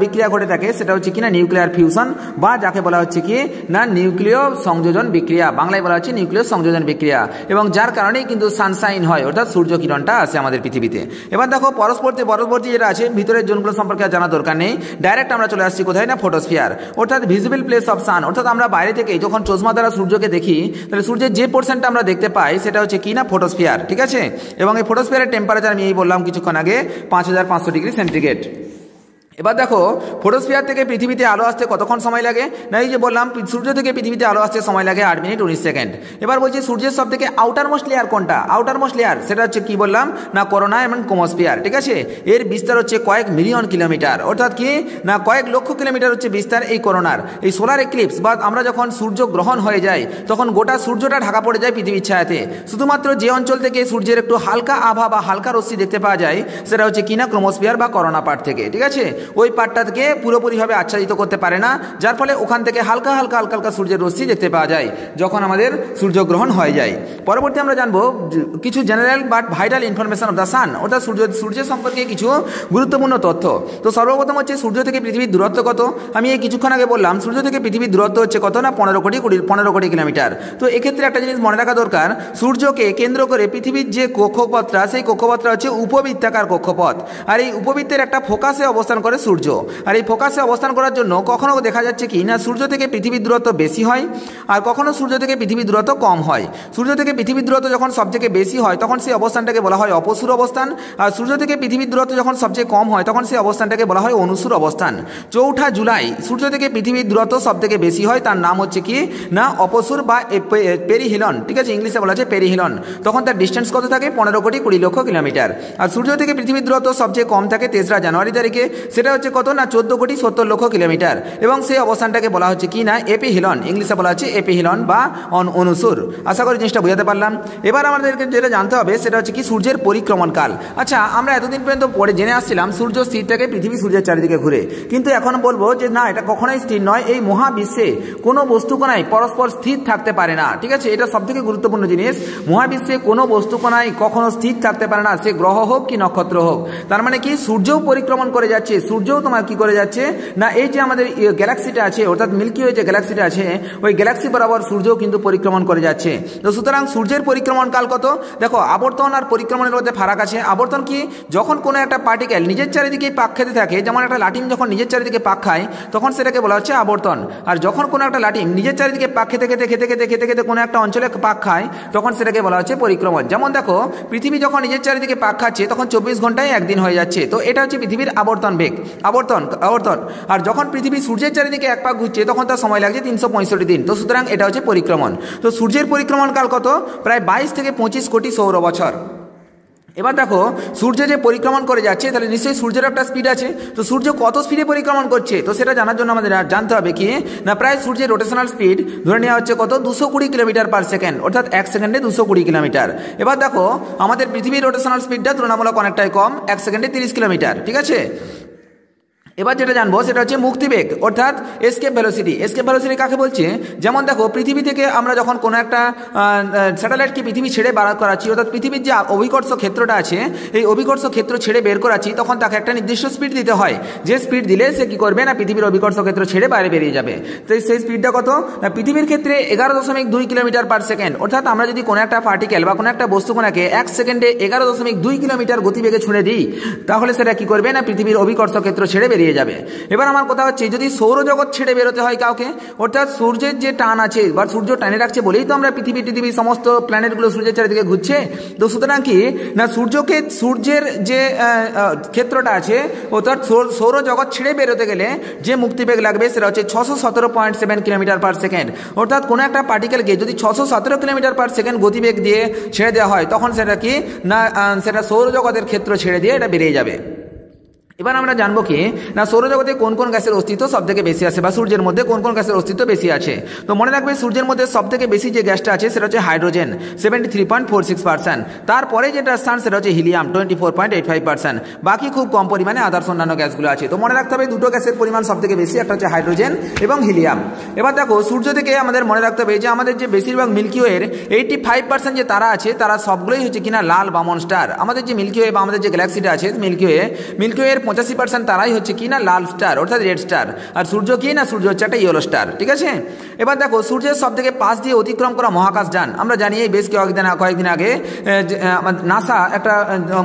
বিক্রিয়া ঘটে থাকে সেটা হচ্ছে কিনা নিউক্লিয়ার ফিউশন, বা যাকে বলা হচ্ছে কি না নিউক্লিয় সংযোজন বিক্রিয়া, বাংলায় বলা হচ্ছে নিউক্লিয় সংযোজন বিক্রিয়া। এবং যার কারণেই কিন্তু সানশাইন হয়, অর্থাৎ সূর্য কিরণটা আসে আমাদের পৃথিবীতে। এবার দেখো পরবর্তী যেটা আছে ভিতরের জোনগুলো সম্পর্কে জানা দরকার নেই, ডাইরেক্ট আমরা চলে আসছি কোথায়, না ফোটোস্ফিয়ার, অর্থাৎ ভিজিবল প্লেস অফ সান। অর্থাৎ আমরা বাইরে থেকে যখন চশমা দ্বারা সূর্যকে দেখি, তাহলে সূর্যের যে পোর্শনটা আমরা দেখতে পাই সেটা হচ্ছে কি না ফোটোস্ফিয়ার। ঠিক আছে, এবং এই ফোটোস্ফিয়ারের টেম্পারেচার আমি এই বললাম কিছুক্ষণ আগে 5500 ডিগ্রি সেন্টিগ্রেড। এবার দেখো ফোটোস্ফিয়ার থেকে পৃথিবীতে আলো আসতে কতক্ষণ সময় লাগে, না এই যে বললাম সূর্য থেকে পৃথিবীতে আলো আসতে সময় লাগে 8 মিনিট 19 সেকেন্ড। এবার বলছি সূর্যের সব থেকে আউটারমোস্ট লেয়ার কোনটা, আউটারমোস্ট লেয়ার সেটা হচ্ছে কি বললাম, না করোনা এবং ক্রোমোস্ফিয়ার। ঠিক আছে, এর বিস্তার হচ্ছে কয়েক মিলিয়ন কিলোমিটার, অর্থাৎ কি না কয়েক লক্ষ কিলোমিটার হচ্ছে বিস্তার এই করোনার। এই সোলার এক্লিপস বা আমরা যখন সূর্য গ্রহণ হয়ে যায় তখন গোটা সূর্যটা ঢাকা পড়ে যায় পৃথিবীর ছায়াতে। শুধুমাত্র যে অঞ্চল থেকে সূর্যের একটু হালকা আভা বা হালকা রশ্মি দেখতে পাওয়া যায় সেটা হচ্ছে কিনা ক্রোমোস্ফিয়ার বা করোনা পার্ট থেকে। ঠিক আছে, ওই পার্টটা থেকে পুরোপুরিভাবে আচ্ছাদিত করতে পারে না, যার ফলে ওখান থেকে হালকা হালকা সূর্যের রশ্মি দেখতে পাওয়া যায় যখন আমাদের সূর্যগ্রহণ হয়ে যায়। পরবর্তী আমরা জানবো কিছু general but vital information of the sun, অর্থাৎ সূর্য সম্পর্কে কিছু গুরুত্বপূর্ণ তথ্য। তো সর্বপ্রথম হচ্ছে সূর্য থেকে পৃথিবীর দূরত্ব কত। আমি এই কিছুক্ষণ আগে বললাম সূর্য থেকে পৃথিবীর দূরত্ব হচ্ছে কত, না 15 কোটি কিলোমিটার। তো এক্ষেত্রে একটা জিনিস মনে রাখা দরকার, সূর্যকে কেন্দ্র করে পৃথিবীর যে কক্ষপথটা, সেই কক্ষপথটা হচ্ছে উপবৃত্তাকার কক্ষপথ। আর এই উপবৃত্তের একটা ফোকাসে অবস্থান করে সূর্য। আর এই ফোকাসে অবস্থান করার জন্য কখনো দেখা যাচ্ছে কি না সূর্য থেকে পৃথিবীর দূরত্ব বেশি হয়, আর কখনো সূর্য থেকে পৃথিবীর দূরত্ব কম হয়। সূর্য থেকে পৃথিবীর দূরত্ব যখন সবথেকে বেশি হয় তখন সেই অবস্থানটাকে বলা হয় অপসূর অবস্থান, আর সূর্য থেকে পৃথিবীর দূরত্ব যখন সবচেয়ে কম হয় তখন সেই অবস্থানটাকে বলা হয় অনুসূর অবস্থান। 4 জুলাই সূর্য থেকে পৃথিবীর দূরত্ব সবথেকে বেশি হয়, তার নাম হচ্ছে কি না অপসূর বা পেরিহিলন। ঠিক আছে, ইংলিশে বলা হচ্ছে পেরিহিলন। তখন তার ডিস্টেন্স কত থাকে, 15 কোটি 20 লক্ষ কিলোমিটার। আর সূর্য থেকে পৃথিবীর দূরত্ব সবচেয়ে কম থাকে 3রা জানুয়ারি তারিখে, সেটা হচ্ছে কত, না 14 কোটি 70 লক্ষ কিলোমিটার। এবং সেই অবস্থানটাকে বলা হচ্ছে কি না এপিহিলন, ইংলিশে বলা হচ্ছে এপিহিলন বা অনুসুর। আশা করি জিনিসটা বুঝাতে পারলাম। এবার আমাদেরকে যেটা জানতে হবে সেটা হচ্ছে কি সূর্যের পরিক্রমণ কাল। আচ্ছা, আমরা এতদিন পর্যন্ত জেনে আসছিলাম সূর্য স্থির থাকে, পৃথিবী সূর্যের চারিদিকে ঘুরে, কিন্তু এখন বলবো যে না, এটা কখনোই স্থির নয়। এই মহাবিশ্বে কোনো বস্তুকণাই পরস্পর স্থির থাকতে পারে না। ঠিক আছে, এটা সবথেকে গুরুত্বপূর্ণ জিনিস। মহাবিশ্বে কোনো বস্তুকণাই কখনো স্থির থাকতে পারে না, সে গ্রহ হোক কি নক্ষত্র হোক। তার মানে কি সূর্যও পরিক্রমণ করে যাচ্ছে, সূর্যও তোমার কি করে যাচ্ছে না এই যে আমাদের গ্যালাক্সিটা আছে, অর্থাৎ মিল্কি ওয়ে যে গ্যালাক্সিটা আছে, ওই গ্যালাক্সি বরাবর সূর্যও কিন্তু পরিক্রমণ করে যাচ্ছে। তো সুতরাং সূর্যের পরিক্রমণ কাল কত, দেখো আবর্তন আর পরিক্রমণের মধ্যে ফারাক আছে। আবর্তন কি, যখন কোনো একটা পার্টিকেল নিজের চারিদিকে পাক খেতে থাকে, যেমন একটা লাটিম যখন নিজের চারিদিকে পাক খায় তখন সেটাকে বলা হচ্ছে আবর্তন। আর যখন কোনো একটা লাটিম নিজের চারিদিকে পাক খেতে খেতে খেতে খেতে খেতে খেতে কোনো একটা অঞ্চলে পাক খায় তখন সেটাকে বলা হচ্ছে পরিক্রমণ। যেমন দেখো পৃথিবী যখন নিজের চারিদিকে পাক খাচ্ছে তখন 24 ঘন্টায় একদিন হয়ে যাচ্ছে। তো এটা হচ্ছে পৃথিবীর আবর্তন বেগ, আবর্তন। আর যখন পৃথিবী সূর্যের চারিদিকে এক পাক ঘুরছে তখন তার সময় লাগছে 365 দিন। তো সুতরাং এটা হচ্ছে পরিক্রমণ। তো সূর্যের পরিক্রমণ কাল কত, প্রায় 22 থেকে 25 কোটি সৌর বছর। এবার দেখো সূর্য যে পরিক্রমণ করে যাচ্ছে তাহলে নিশ্চয়ই সূর্যের একটা স্পিড আছে। তো সূর্য কত স্পিডে পরিক্রমণ করছে, তো সেটা জানার জন্য আমাদের জানতে হবে কি না প্রায় সূর্যের রোটেশনাল স্পিড ধরে নেওয়া হচ্ছে কত, 220 কিলোমিটার পার সেকেন্ড, অর্থাৎ 1 সেকেন্ডে 220 কিলোমিটার। এবার দেখো আমাদের পৃথিবীর রোটেশনাল স্পিডটা তুলনামূলক অনেকটাই কম, 1 সেকেন্ডে 30 কিলোমিটার। ঠিক আছে, এবার যেটা জানবো সেটা হচ্ছে মুক্তিবেগ অর্থাৎ এসকেপ ভেলোসিটি। এসকেপ ভেলোসিটি কাকে বলছে? যেমন দেখো, পৃথিবী থেকে আমরা যখন কোনো একটা স্যাটেলাইটকে পৃথিবী ছেড়ে বার করাচ্ছি, অর্থাৎ পৃথিবীর যে অভিকর্ষ ক্ষেত্রটা আছে এই অভিকর্ষ ক্ষেত্র ছেড়ে বের করাচ্ছি, তখন তাকে একটা নির্দিষ্ট স্পিড দিতে হয়। যে স্পিড দিলে সে কি করবে না পৃথিবীর অভিকর্ষ ক্ষেত্র ছেড়ে বাইরে বেরিয়ে যাবে। তো সেই স্পিডটা কত না পৃথিবীর ক্ষেত্রে 11.2 কিলোমিটার পার সেকেন্ড। অর্থাৎ আমরা যদি কোনো একটা পার্টিকেল বা কোনো একটা বস্তুকণাকে 1 সেকেন্ডে 11.2 কিলোমিটার গতিবেগে ছুঁড়ে দিই, তাহলে সেটা কি করবে না পৃথিবীর অভিকর্ষ ক্ষেত্র ছেড়ে বেরিয়ে যাবে। এবার আমার কথা হচ্ছে, যদি সৌরজগৎ ছেড়ে বেরোতে হয় কাউকে, অর্থাৎ সূর্যের যে টান আছে বা সূর্য টানে রাখছে বলেই তো আমরা পৃথিবী সমস্ত প্ল্যানেটগুলো সূর্যের চারিদিকে ঘুরছে। তো সুতরাং কি না সূর্যের যে ক্ষেত্রটা আছে অর্থাৎ সৌরজগৎ ছেড়ে বেরোতে গেলে যে মুক্তিবেগ লাগবে সেটা হচ্ছে 617.7 কিলোমিটার পার সেকেন্ড। অর্থাৎ কোনো একটা পার্টিকেলকে যদি 617 কিলোমিটার পার সেকেন্ড গতিবেগ দিয়ে ছেড়ে দেওয়া হয়, তখন সেটা কি না সেটা সৌরজগতের ক্ষেত্র ছেড়ে দিয়ে এটা বেরিয়ে যাবে। এবার আমরা জানবো কি না সৌরজগতে কোন কোন গ্যাসের অস্তিত্ব সব থেকে বেশি আছে, বা সূর্যের মধ্যে কোন কোন গ্যাসের অস্তিত্ব বেশি আছে। তো মনে রাখবে, সূর্যের মধ্যে সব থেকে বেশি যে গ্যাসটা আছে সেটা হচ্ছে হাইড্রোজেন 73.46%। তারপরে যেটা স্থান সেটা হচ্ছে হিলিয়াম 24.85%। বাকি খুব কম পরিমাণে আদার্স অন্যান্য গ্যাসগুলো আছে। তো মনে রাখতে হবে দুটো গ্যাসের পরিমাণ সব থেকে বেশি, একটা হচ্ছে হাইড্রোজেন এবং হিলিয়াম। এবার দেখো, সূর্য থেকে আমাদের মনে রাখতে হবে যে আমাদের যে বেশিরভাগ মিল্কি ওয়ের 85% যে তারা আছে তারা সবগুলোই হচ্ছে কিনা লাল বামন স্টার। আমাদের যে মিল্কি ওয়ে বা আমাদের যে গ্যালাক্সিটা আছে মিল্কি ওয়ের 85% তারাই হচ্ছে কি না লাল স্টার অর্থাৎ রেড স্টার। আর সূর্য কি না সূর্য হচ্ছে একটা ইয়েলো স্টার। ঠিক আছে, এবার দেখো সূর্যের সব থেকে পাশ দিয়ে অতিক্রম করা মহাকাশযান, আমরা জানি এই বেশ কয়েকদিন আগে নাসা একটা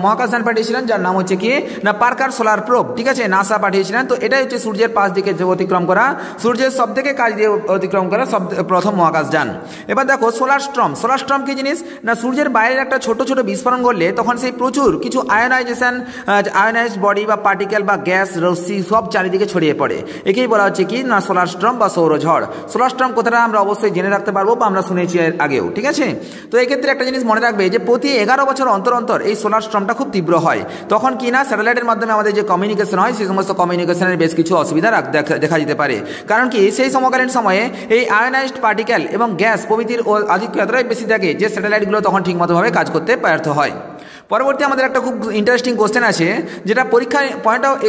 মহাকাশযান পাঠিয়েছিলেন যার নাম হচ্ছে কি না পার্কার সোলার প্রোব। ঠিক আছে, নাসা পাঠিয়েছিলেন। তো এটাই হচ্ছে সূর্যের পাশ দিকে অতিক্রম করা, সূর্যের সব থেকে কাছ দিয়ে অতিক্রম করা প্রথম মহাকাশযান। এবার দেখো সোলার স্টর্ম কি জিনিস না সূর্যের বাইরের একটা ছোট ছোট বিস্ফোরণ করলে তখন সেই প্রচুর কিছু আয়োনাইজড বডি বা পার্টিকেল বা গ্যাস রশ্মি সব চারিদিকে ছড়িয়ে পড়ে। একেই বলা হচ্ছে কি না সোলার স্টর্ম বা সৌরঝড়। সোলার স্টর্ম কথাটা আমরা অবশ্যই জেনে রাখতে পারবো বা আমরা শুনেছি এর আগেও। ঠিক আছে, তো এই ক্ষেত্রে একটা জিনিস মনে রাখবে যে প্রতি 11 বছর অন্তর অন্তর এই সোলার স্টর্মটা খুব তীব্র হয়। তখন কি না স্যাটেলাইটের মাধ্যমে আমাদের যে কমিউনিকেশন হয় সেই সমস্ত কমিউনিকেশনের বেশ কিছু অসুবিধা দেখা যেতে পারে। কারণ কি সেই সমকালীন সময়ে এই আয়োনাইজড পার্টিকেল এবং গ্যাস প্রভৃতির আধিক্য এতটাই বেশি থাকে যে স্যাটেলাইটগুলো তখন ঠিকমতোভাবে কাজ করতে ব্যর্থ হয়। পরবর্তী আমাদের একটা খুব ইন্টারেস্টিং কোশ্চেন আছে, যেটা পরীক্ষায়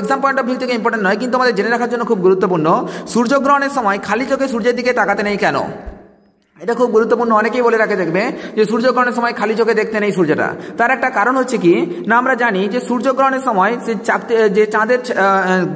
এক্সাম পয়েন্ট অফ ভিউ থেকে ইম্পর্টেন্ট নয়, কিন্তু আমাদের জেনে রাখার জন্য খুব গুরুত্বপূর্ণ। সূর্যগ্রহণের সময় খালি চোখে সূর্যের দিকে তাকাতে নেই কেন? এটা খুব গুরুত্বপূর্ণ। অনেকেই বলে রাখে দেখবে যে সূর্যগ্রহণের সময় খালি চোখে দেখতে নেই সূর্যটা। তার একটা কারণ হচ্ছে কি না আমরা জানি যে সূর্যগ্রহণের সময় যে চাঁদের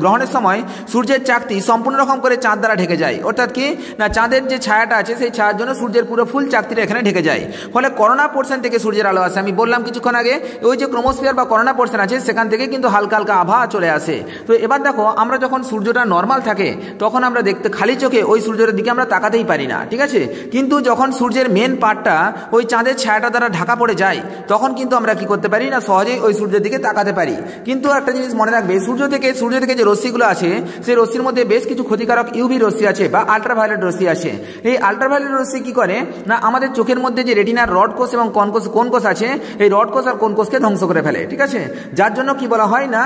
গ্রহণের সময় সূর্যের চাকতি সম্পূর্ণ রকম করে চাঁদ দ্বারা ঢেকে যায়। অর্থাৎ কি না চাঁদের যে ছায়াটা আছে সেই ছায়ার জন্য সূর্যের পুরো ফুল চাকতিটা এখানে ঢেকে যায়। ফলে করোনা পোর্শন থেকে সূর্যের আলো আসে। আমি বললাম কিছুক্ষণ আগে ওই যে ক্রোমোস্ফিয়ার বা করোনা পোর্শন আছে সেখান থেকে কিন্তু হালকা হালকা আভা চলে আসে। তো এবার দেখো, আমরা যখন সূর্যটা নর্মাল থাকে তখন আমরা দেখতে খালি চোখে ওই সূর্যের দিকে আমরা তাকাতেই পারি না। ঠিক আছে, কিন্তু যখন সূর্যের মেন পার্টটা ওই চাঁদের ছায়াটা দ্বারা ঢাকা পড়ে যায় তখন কিন্তু আমরা কি করতে পারি না সহজেই ওই সূর্যের দিকে তাকাতে পারি। কিন্তু একটা জিনিস মনে রাখবে, সূর্য থেকে যে রশ্মিগুলো আছে সেই রশ্মির মধ্যে বেশ কিছু ক্ষতিকারক ইউভি রশ্মি আছে বা আল্ট্রাভায়োলেট রশ্মি আছে। এই আল্ট্রাভায়োলেট রশ্মি কি করে না আমাদের চোখের মধ্যে যে রেটিনার রড কোষ এবং কোন কোষ আছে এই রড কোষ আর কোন কোষকে ধ্বংস করে ফেলে। ঠিক আছে, যার জন্য কি বলা হয় না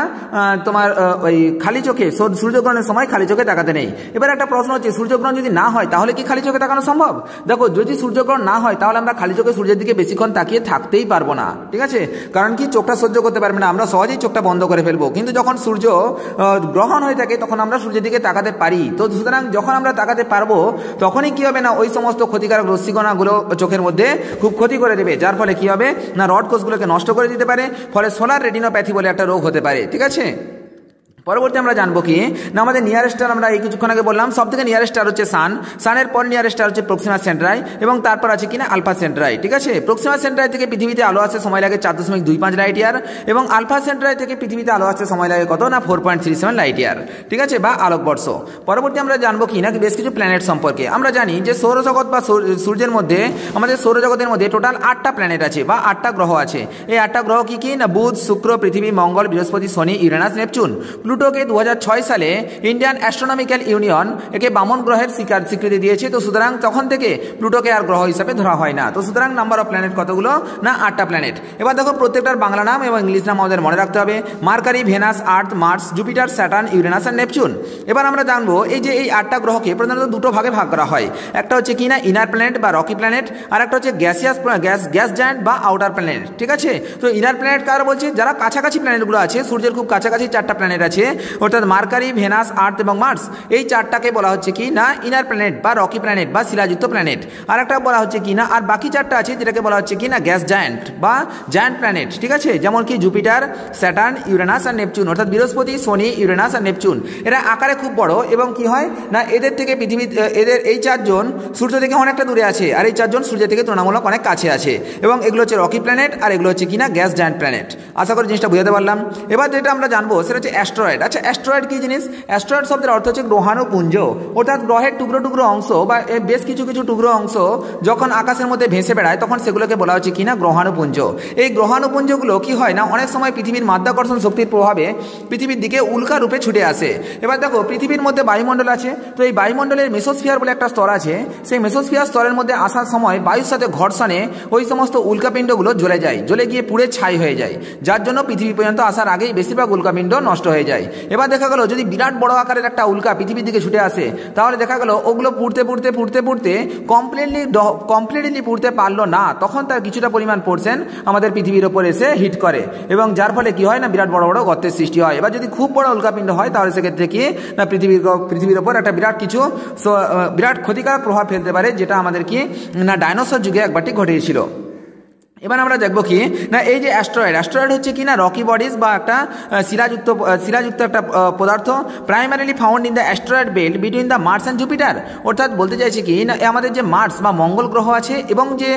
তোমার ওই খালি চোখে সূর্যগ্রহণের সময় খালি চোখে তাকাতে নেই। এবার একটা প্রশ্ন হচ্ছে, সূর্যগ্রহণ যদি না হয় তাহলে কি খালি চোখে তাকানো সম্ভব? দেখো, যদি সূর্যগ্রহণ না হয় তাহলে আমরা খালি চোখে সূর্যের দিকে বেশিক্ষণ তাকিয়ে থাকতেই পারবো না। ঠিক আছে, কারণ কি চোখটা সহ্য করতে পারবে না, আমরা সহজেই চোখটা বন্ধ করে ফেলবো। কিন্তু যখন সূর্য গ্রহণ হয়ে থাকে তখন আমরা সূর্যের দিকে তাকাতে পারি। তো সুতরাং যখন আমরা তাকাতে পারবো তখনই কি হবে না ওই সমস্ত ক্ষতিকারক রশ্মিকণাগুলো চোখের মধ্যে খুব ক্ষতি করে দেবে, যার ফলে কি হবে না রড কোষগুলোকে নষ্ট করে দিতে পারে। ফলে সোলার রেটিনোপ্যাথি বলে একটা রোগ হতে পারে। ঠিক আছে, পরবর্তী আমরা জানবো কি না আমাদের নিয়ারেস্ট স্টার, আমরা এই কিছুক্ষণ আগে বললাম সব থেকে নিয়ারেস্ট স্টার হচ্ছে সানের পর নিয়ারেস্ট স্টার হচ্ছে প্রক্সিমা সেন্ট্রাই এবং তারপর আছে কিনা আলফা সেন্ট্রাই। ঠিক আছে, প্রক্সিমা সেন্ট্রাই থেকে পৃথিবীতে আলো আসতে সময় লাগে 4.25 লাইট ইয়ার এবং আলফা সেন্ট্রাই থেকে পৃথিবীতে আলো আসতে সময় লাগে কত না 4.37 লাইট ইয়ার। ঠিক আছে, বা আলোকবর্ষ। পরবর্তী আমরা জানবো কি না বেশ কিছু প্ল্যানেট সম্পর্কে। আমরা জানি যে সৌরজগৎ বা সূর্যের মধ্যে আমাদের সৌরজগতের মধ্যে টোটাল 8টা প্ল্যানেট আছে বা 8টা গ্রহ আছে। এই 8টা গ্রহ কি কি না বুধ, শুক্র, পৃথিবী, মঙ্গল, বৃহস্পতি, শনি, ইউরেনাস, নেপচুন। প্লুটোকে 2006 সালে ইন্ডিয়ান অ্যাস্ট্রোনমিক্যাল ইউনিয়ন একে বামন গ্রহের স্বীকৃতি দিয়েছে। তো সুতরাং তখন থেকে প্লুটোকে আর গ্রহ হিসাবে ধরা হয় না। তো সুতরাং নাম্বার অফ প্ল্যানেট কতগুলো না 8টা প্ল্যানেট। এবার দেখো, প্রত্যেকটার বাংলা নাম এবং ইংলিশ নাম আমাদের মনে রাখতে হবে। মার্কারি, ভেনাস, আর্থ, মার্স, জুপিটার, স্যাটার্ন, ইউরেনাস আর নেপচুন। এবার আমরা জানবো এই যে এই 8টা গ্রহকে প্রধানত দুটো ভাগে ভাগ করা হয়। একটা হচ্ছে কি না ইনার প্ল্যানেট বা রকি প্ল্যানেট, আর একটা হচ্ছে গ্যাস জায়ান্ট বা আউটার প্ল্যানেট। ঠিক আছে, তো ইনার প্ল্যানেট কার বলছে? যারা কাছাকাছি প্ল্যানেটগুলো আছে, সূর্যের খুব কাছাকাছি 4টা প্ল্যানেট আছে হচ্ছে, অর্থাৎ মার্কারি, ভেনাস, আর্থ এবং মার্স, এই চারটাকে বলা হচ্ছে কি না ইনার প্ল্যানেট বা রকি প্ল্যানেট বা শিলাযুক্ত প্ল্যানেট। আর একটা বলা হচ্ছে কি না, আর বাকি চারটা আছে যেটাকে বলা হচ্ছে কি না গ্যাস জায়ান্ট বা জায়ান্ট প্ল্যানেট, ঠিক আছে, যেমন কি জুপিটার, স্যাটার্ন, ইউরেনাস আর নেপচুন, অর্থাৎ বৃহস্পতি, শনি, ইউরেনাস আর নেপচুন। এরা আকারে খুব বড় এবং কি হয় না এদের থেকে পৃথিবী, এদের এই চারজন সূর্য থেকে অনেকটা দূরে আছে, আর এই চারজন সূর্য থেকে তুলনামূলক অনেক কাছে আছে, এবং এগুলো হচ্ছে রকি প্ল্যানেট আর এগুলো হচ্ছে কিনা গ্যাস জায়ান্ট প্ল্যানেট। আশা করি জিনিসটা বুঝাতে পারলাম। এবার যেটা আমরা জানবো সেটা হচ্ছে অ্যাস্ট্রয়েড। আচ্ছা, অ্যাস্ট্রয়েড কি জিনিস? অ্যাস্ট্রয়েড শব্দের অর্থ হচ্ছে গ্রহাণুপুঞ্জ, অর্থাৎ গ্রহের টুকরো টুকরো অংশ বা বেশ কিছু কিছু টুকরো অংশ যখন আকাশের মধ্যে ভেসে বেড়ায় তখন সেগুলোকে বলা হচ্ছে কিনা গ্রহাণুপুঞ্জ। এই গ্রহাণুপুঞ্জগুলো কি হয় না অনেক সময় পৃথিবীর মাধ্যাকর্ষণ শক্তির প্রভাবে পৃথিবীর দিকে উল্কা রূপে ছুটে আসে। এবার দেখো পৃথিবীর মধ্যে বায়ুমণ্ডল আছে, তো এই বায়ুমণ্ডলের মেসোস্ফিয়ার বলে একটা স্তর আছে, সেই মেসোস্ফিয়ার স্তরের মধ্যে আসার সময় বায়ুর সাথে ঘর্ষণে ওই সমস্ত উল্কাপিণ্ডগুলো জ্বলে যায়, জ্বলে গিয়ে পুড়ে ছাই হয়ে যায়, যার জন্য পৃথিবী পর্যন্ত আসার আগেই বেশিরভাগ উল্কাপিণ্ড নষ্ট হয়ে যায়। এবার দেখা গেল যদি বিরাট বড় আকারের একটা উল্কা পৃথিবীর দিকে ছুটে আসে তাহলে দেখা গেল ওগুলো পুড়তে পুড়তে পুড়তে পুড়তে কমপ্লিটলি পুড়তে পারলো না, তখন তার কিছুটা পরিমাণ পোর্শন আমাদের পৃথিবীর ওপর এসে হিট করে এবং যার ফলে কি হয় না বিরাট বড় বড় গর্তের সৃষ্টি হয়। এবার যদি খুব বড় উল্কাপিণ্ড হয় তাহলে সেক্ষেত্রে কি না পৃথিবীর ওপর একটা বিরাট ক্ষতিকারক প্রভাব ফেলতে পারে, যেটা আমাদের কি না ডাইনোসর যুগে একবারটি ঘটেছিল। এবার আমরা দেখবো কি না এই যে অ্যাস্ট্রয়েড হচ্ছে কি না রকি বডিজ বা একটা শিলাযুক্ত একটা পদার্থ, primarily found in the asteroid belt between the Mars and Jupiter. অর্থাৎ বলতে চাইছি কি না আমাদের যে মার্স বা মঙ্গল গ্রহ আছে এবং যে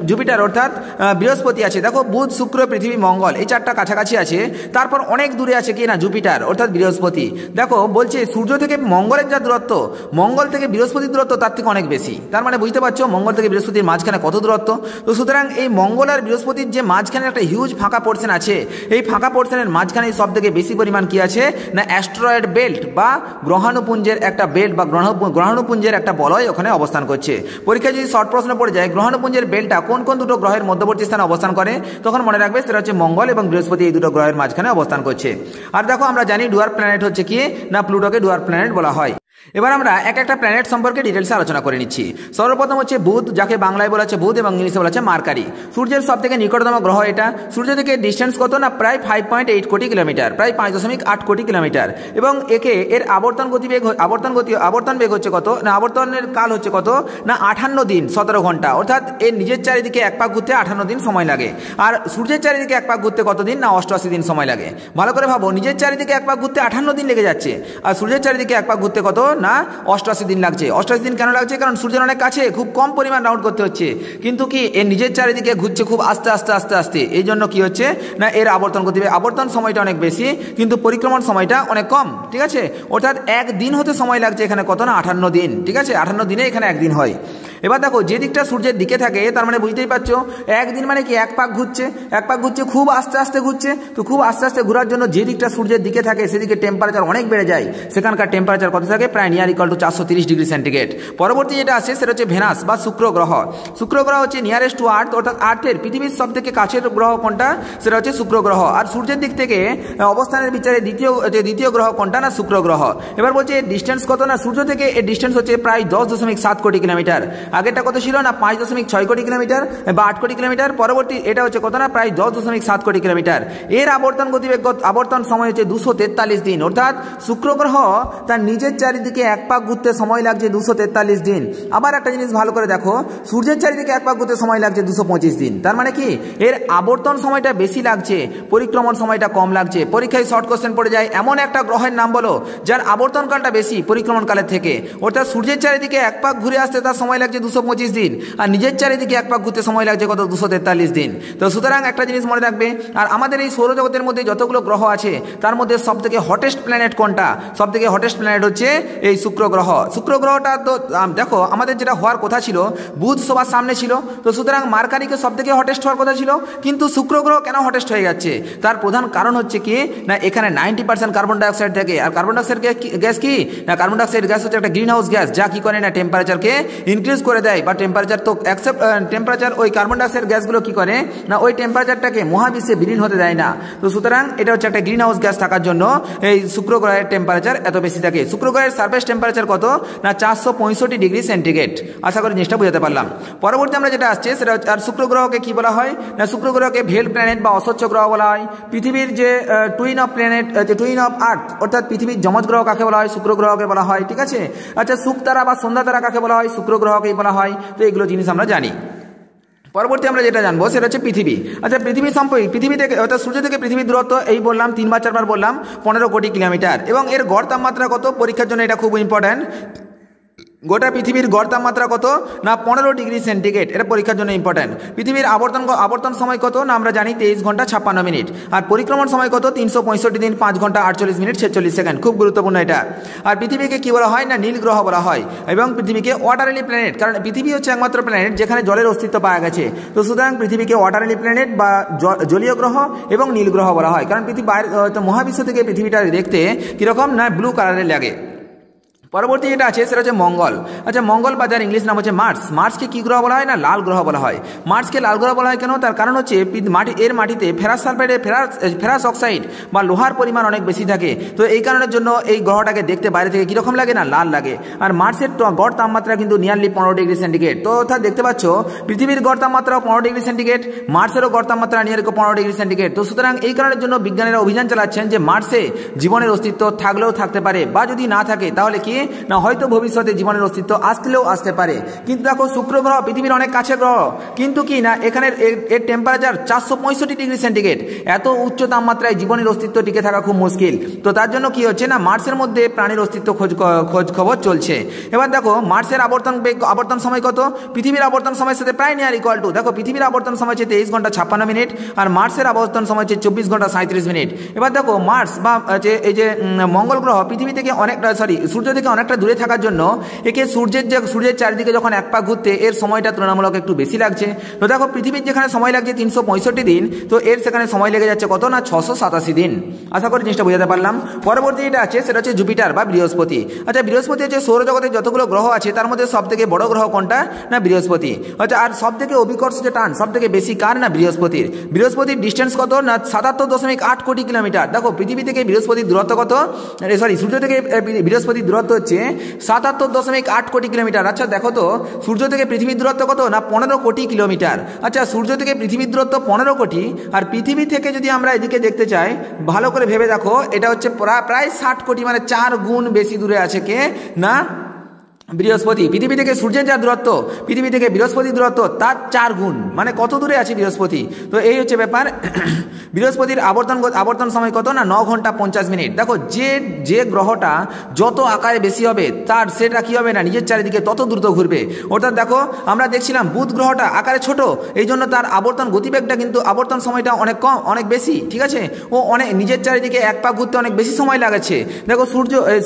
জুপিটার অর্থাৎ বৃহস্পতি আছে, দেখো বুধ, শুক্র, পৃথিবী, মঙ্গল এই চারটা কাছাকাছি আছে, তারপর অনেক দূরে আছে কি না জুপিটার অর্থাৎ বৃহস্পতি। দেখো বলছে সূর্য থেকে মঙ্গলের যা দূরত্ব, মঙ্গল থেকে বৃহস্পতির দূরত্ব তার থেকে অনেক বেশি। তার মানে বুঝতে পারছো মঙ্গল থেকে বৃহস্পতির মাঝখানে কত দূরত্ব। তো সুতরাং এই মঙ্গল আর বৃহস্পতির যে মাঝখানে একটা হিউজ ফাঁকা পোর্শন আছে, এই ফাঁকা পোর্শনের মাঝখানে সব থেকে বেশি পরিমাণ কি আছে না অ্যাস্ট্রয়েড বেল্ট বা গ্রহাণুপুঞ্জের একটা বেল্ট বা গ্রহাণুপুঞ্জের একটা বলয় ওখানে অবস্থান করছে। পরীক্ষায় যদি শর্ট প্রশ্ন পড়ে যায় গ্রহাণুপুঞ্জের বেল্টটা কোন কোন দুটো গ্রহের মধ্যবর্তী স্থানে অবস্থান করে, তখন মনে রাখবে সেটা হচ্ছে মঙ্গল এবং বৃহস্পতি এই দুটো গ্রহের মাঝখানে অবস্থান করছে। আর দেখো আমরা জানি ডুয়ার্ফ প্ল্যানেট হচ্ছে কি না প্লুটোকে ডুয়ার্ফ প্ল্যানেট বলা হয়। এবার আমরা একটা প্ল্যানেট সম্পর্কে ডিটেলসে আলোচনা করে নিচ্ছি। সর্বপ্রথম হচ্ছে বুধ, যাকে বাংলায় বলা হচ্ছে বুধ এবং ইংলিশে বলা হচ্ছে মার্কারি। সূর্যের সব থেকে নিকটতম গ্রহ এটা। সূর্য থেকে ডিস্টেন্স কত না প্রায় 5.8 কোটি কিলোমিটার, প্রায় 5.8 কোটি কিলোমিটার, এবং এর আবর্তন বেগ হচ্ছে কত না আবর্তনের কাল হচ্ছে কত না 58 দিন 17 ঘন্টা, অর্থাৎ এর নিজের চারিদিকে এক পাক ঘুরতে 58 দিন সময় লাগে। আর সূর্যের চারিদিকে এক পাক ঘুরতে কত দিন না 88 দিন সময় লাগে। ভালো করে ভাবো, নিজের চারিদিকে এক পাক ঘুরতে 58 দিন লেগে যাচ্ছে, আর সূর্যের চারিদিকে এক পাক ঘুরতে কত না 88 দিন লাগছে। 88 দিন কেন লাগছে? কারণ সূর্যের অনেক কাছে, খুব কম পরিমাণ রাউন্ড করতে হচ্ছে, কিন্তু কি এর নিজের চারিদিকে ঘুরছে খুব আস্তে আস্তে আস্তে আস্তে। এই জন্য কি হচ্ছে না এর আবর্তন সময়টা অনেক বেশি, কিন্তু পরিক্রমণ সময়টা অনেক কম, ঠিক আছে। অর্থাৎ এক দিন হতে সময় লাগছে এখানে কত না 58 দিন, ঠিক আছে। 58 দিনে এখানে একদিন হয়। এবার দেখো যে দিকটা সূর্যের দিকে থাকে তার মানে বুঝতেই পারছো একদিন মানে কি এক পাক ঘুরছে খুব আস্তে আস্তে ঘুরছে। তো খুব আস্তে আস্তে ঘোরার জন্য যে দিকটা সূর্যের দিকে থাকে সেদিকে টেম্পারেচার অনেক বেড়ে যায়, সেখানকার টেম্পারেচার কত থাকে প্রায় near equal two 430 degree centigrade. পরবর্তী যেটা আসে সেটা হচ্ছে ভেনাস বা শুক্র গ্রহ। শুক্র গ্রহ হচ্ছে নিয়ারেস্ট টু আর্থ, অর্থাৎ আর্থের পৃথিবীর সব থেকে কাছের গ্রহ কোনটা সেটা হচ্ছে শুক্র গ্রহ। আর সূর্যের দিক থেকে অবস্থানের বিচারে দ্বিতীয় গ্রহ কোনটা না শুক্র গ্রহ। এবার বলছে ডিস্টেন্স কত না সূর্য থেকে এর ডিস্টেন্স হচ্ছে প্রায় 10.7 কোটি কিলোমিটার। আগেরটা কত ছিল না 5.6 কোটি কিলোমিটার বা 8 কোটি কিলোমিটার। পরবর্তী এটা হচ্ছে কত না প্রায় 10.7 কোটি কিলোমিটার। এর আবর্তন সময় হচ্ছে 243 দিন, অর্থাৎ শুক্র গ্রহ তার নিজের চারিদিকে এক পাক ঘুরতে সময় লাগছে 243 দিন। আবার একটা জিনিস ভালো করে দেখো, সূর্যের চারিদিকে এক পাক ঘুরতে সময় লাগছে 225 দিন। তার মানে কি এর আবর্তন সময়টা বেশি লাগছে, পরিক্রমণ সময়টা কম লাগছে। পরীক্ষায় শর্ট কোশ্চেন পড়ে যায় এমন একটা গ্রহের নাম বলো যার আবর্তন কালটা বেশি পরিক্রমণ কালের থেকে, অর্থাৎ সূর্যের চারিদিকে এক পাক ঘুরে আসতে তার সময় লাগছে 225 দিন, আর নিজের চারিদিকে এক পাক ঘুরতে সময় লাগছে কত 243 দিন। তো সুতরাং একটা জিনিস মনে রাখবে, আর আমাদের এই সৌরজগতের মধ্যে যতগুলো গ্রহ আছে তার মধ্যে সব থেকে হটেস্ট প্ল্যানেট কোনটা? সব থেকে হটেস্ট প্ল্যানেট হচ্ছে এই শুক্র গ্রহ। শুক্র গ্রহটা তো দেখো আমাদের যেটা হওয়ার কথা ছিল বুধ সবার সামনে ছিল, তো সুতরাং মার্কারিকে সব থেকে হটেস্ট হওয়ার কথা ছিল, কিন্তু শুক্র গ্রহ কেন হটেস্ট হয়ে যাচ্ছে? তার প্রধান কারণ হচ্ছে কি না এখানে 90% কার্বন ডাইঅক্সাইড থাকে। আর কার্বন ডাইঅক্সাইড গ্যাস কি না কার্বন ডাইঅক্সাইড গ্যাস হচ্ছে একটা গ্রিন হাউস গ্যাস, যা কি করে না টেম্পারেচারকে ইনক্রিজ করে করে দেয় বা টেম্পারেচার তো অ্যাকসেপ্ট টেম্পারেচার ওই কার্বন ডাইঅক্সাইড গ্যাসগুলো কি করে না ওই টেম্পারেচারটাকে মহাবিশ্বে বিলীন হতে দেয় না। তো সুতরাং এটা হচ্ছে একটা গ্রিন হাউস গ্যাস থাকার জন্য এই শুক্র গ্রহের টেম্পারেচার এত বেশি থাকে। শুক্র গ্রহের সারফেস টেম্পারেচার কত না 465 ডিগ্রি সেন্টিগ্রেড। আশা করি জিনিসটা বুঝাতে পারলাম। পরবর্তী আমরা যেটা আসছে সেটা আর শুক্র গ্রহকে কি বলা হয় না শুক্র গ্রহকে ভেল প্ল্যানেট বা অস্বচ্ছ গ্রহ বলা হয়। পৃথিবীর যে twin of planet twin of earth অর্থাৎ পৃথিবীর যমজ গ্রহ কাকে বলা হয় শুক্র গ্রহকে বলা হয়। ঠিক আছে, আচ্ছা শুকতারা বা সন্ধ্যা তারা কাকে বলা হয় শুক্র গ্রহকেই বলা হয়। তো এগুলো জিনিস আমরা জানি। পরবর্তী আমরা যেটা জানবো সেটা হচ্ছে পৃথিবী। আচ্ছা পৃথিবী সম্পর্কে পৃথিবী থেকে অর্থাৎ সূর্য থেকে পৃথিবীর দূরত্ব এই বললাম 3 বা 4 বার বললাম 15 কোটি কিলোমিটার এবং এর গড় তাপমাত্রা কত পরীক্ষার জন্য এটা খুব ইম্পর্ট্যান্ট। গোটা পৃথিবীর গড় তাপমাত্রা কত না 15 ডিগ্রি সেন্টিগ্রেড। এটা পরীক্ষার জন্য ইম্পর্ট্যান্ট। পৃথিবীর আবর্তন সময় কত না আমরা জানি 23 ঘন্টা 56 মিনিট। আর পরিক্রমণ সময় কত 365 দিন 5 ঘন্টা 48 মিনিট 46 সেকেন্ড। খুব গুরুত্বপূর্ণ এটা। আর পৃথিবীকে কি বলা হয় না নীল গ্রহ বলা হয় এবং পৃথিবীকে ওয়াটারলি প্ল্যানেট, কারণ পৃথিবী হচ্ছে একমাত্র প্ল্যানেট যেখানে জলের অস্তিত্ব পাওয়া গেছে। তো সুতরাং পৃথিবীকে ওয়াটারলি প্ল্যানেট বা জলীয় গ্রহ এবং নীল গ্রহ বলা হয়, কারণ পৃথিবী মহাবিশ্ব থেকে পৃথিবীটা দেখতে কীরকম না ব্লু কালারের লাগে। পরবর্তী যেটা আছে সেটা হচ্ছে মঙ্গল। আচ্ছা মঙ্গল বা যার ইংলিশ নাম হচ্ছে মার্স। মার্সকে কি গ্রহ বলা হয় না লাল গ্রহ বলা হয়। মার্সকে লাল গ্রহ বলা হয় কেন? তার কারণ হচ্ছে মাটিতে ফেরাস সালফাইডে ফেরাস অক্সাইড বা লোহার পরিমাণ অনেক বেশি থাকে। তো এই কারণের জন্য এই গ্রহটাকে দেখতে বাইরে থেকে কীরকম লাগে না লাল লাগে। আর মার্সের গড় তাপমাত্রা কিন্তু নিয়ারলি 15 ডিগ্রি সেন্টিগ্রেড। তো অর্থাৎ দেখতে পাচ্ছ পৃথিবীর গড় তাপমাত্রাও 15 ডিগ্রি সেন্টিগ্রেড, মার্সেরও গড় তাপমাত্রা নিয়ারলি 15 ডিগ্রি সেন্টিগ্রেড। তো সুতরাং এই কারণের জন্য বিজ্ঞানীরা অভিযান চালাচ্ছেন যে মার্সে জীবনের অস্তিত্ব থাকলেও থাকতে পারে বা যদি না থাকে তাহলে কি না হয়তো ভবিষ্যতে জীবনের অস্তিত্ব আসলেও আসতে পারে। কিন্তু দেখো শুক্র গ্রহ পৃথিবীর অনেক কাছে গ্রহ, কিন্তু কি না এখানের এর টেম্পারেচার 465 ডিগ্রি সেন্টিগ্রেড। এত উচ্চ তাপমাত্রায় জীবনের অস্তিত্ব টিকে থাকা খুব মুশকিল। তো তার জন্য কি হচ্ছে না মার্সের মধ্যে প্রাণীর অস্তিত্ব খোঁজ খবর চলছে। এবার দেখো মার্সের আবর্তন সময় কত পৃথিবীর আবর্তন সময়ের সাথে প্রায় নিয়ার ইকুয়াল টু। দেখো পৃথিবীর আবর্তন সময় হচ্ছে 23 ঘন্টা 56 মিনিট আর মার্সের আবর্তন সময় হচ্ছে 24 ঘন্টা 37 মিনিট। এবার দেখো মার্স বা এই যে মঙ্গল গ্রহ পৃথিবী থেকে অনেকটা সূর্য থেকে অনেকটা দূরে থাকার জন্য একে সূর্যের চারিদিকে যখন এক পাক ঘুরতে এর সময়টা তুলনামূলক একটু বেশি লাগছে। তো দেখো পৃথিবীর যেখানে সময় লাগছে 365 দিন, তো এর সেখানে সময় লেগে যাচ্ছে কত না 687 দিন। আশা করি জিনিসটা বোঝাতে পারলাম। পরবর্তী যেটা আছে সেটা হচ্ছে জুপিটার বা বৃহস্পতি। আচ্ছা বৃহস্পতি হচ্ছে সৌরজগতের যতগুলো গ্রহ আছে তার মধ্যে সব থেকে বড় গ্রহ কোনটা না বৃহস্পতি। আচ্ছা আর সব থেকে অভিকর্ষ যে টান সব থেকে বেশি কার না বৃহস্পতির। বৃহস্পতির ডিস্টেন্স কত না 77.8 কোটি কিলোমিটার। দেখো পৃথিবী থেকে বৃহস্পতির দূরত্ব কত সূর্য থেকে বৃহস্পতির দূরত্ব হচ্ছে 77.8 কোটি কিলোমিটার। আচ্ছা দেখো তো সূর্য থেকে পৃথিবীর দূরত্ব কত না 15 কোটি কিলোমিটার। আচ্ছা সূর্য থেকে পৃথিবীর দূরত্ব 15 কোটি আর পৃথিবী থেকে যদি আমরা এদিকে দেখতে চাই ভালো করে ভেবে দেখো এটা হচ্ছে প্রায় 60 কোটি, মানে 4 গুণ বেশি দূরে আছে কে না বৃহস্পতি। পৃথিবী থেকে সূর্যের যা দূরত্ব পৃথিবী থেকে বৃহস্পতির দূরত্ব তার 4 গুণ, মানে কত দূরে আছে বৃহস্পতি। তো এই হচ্ছে ব্যাপার। বৃহস্পতির আবর্তন সময় কত না 9 ঘন্টা 50 মিনিট। দেখো যে গ্রহটা যত আকারে বেশি হবে তার সেটা কি হবে না নিজের চারিদিকে তত দ্রুত ঘুরবে। অর্থাৎ দেখো আমরা দেখছিলাম বুধ গ্রহটা আকারে ছোট, এই জন্য তার আবর্তন গতিবেগটা কিন্তু আবর্তন সময়টা অনেক কম অনেক বেশি। ঠিক আছে, ও অনেক নিজের চারিদিকে এক পাক ঘুরতে অনেক বেশি সময় লাগাচ্ছে। দেখো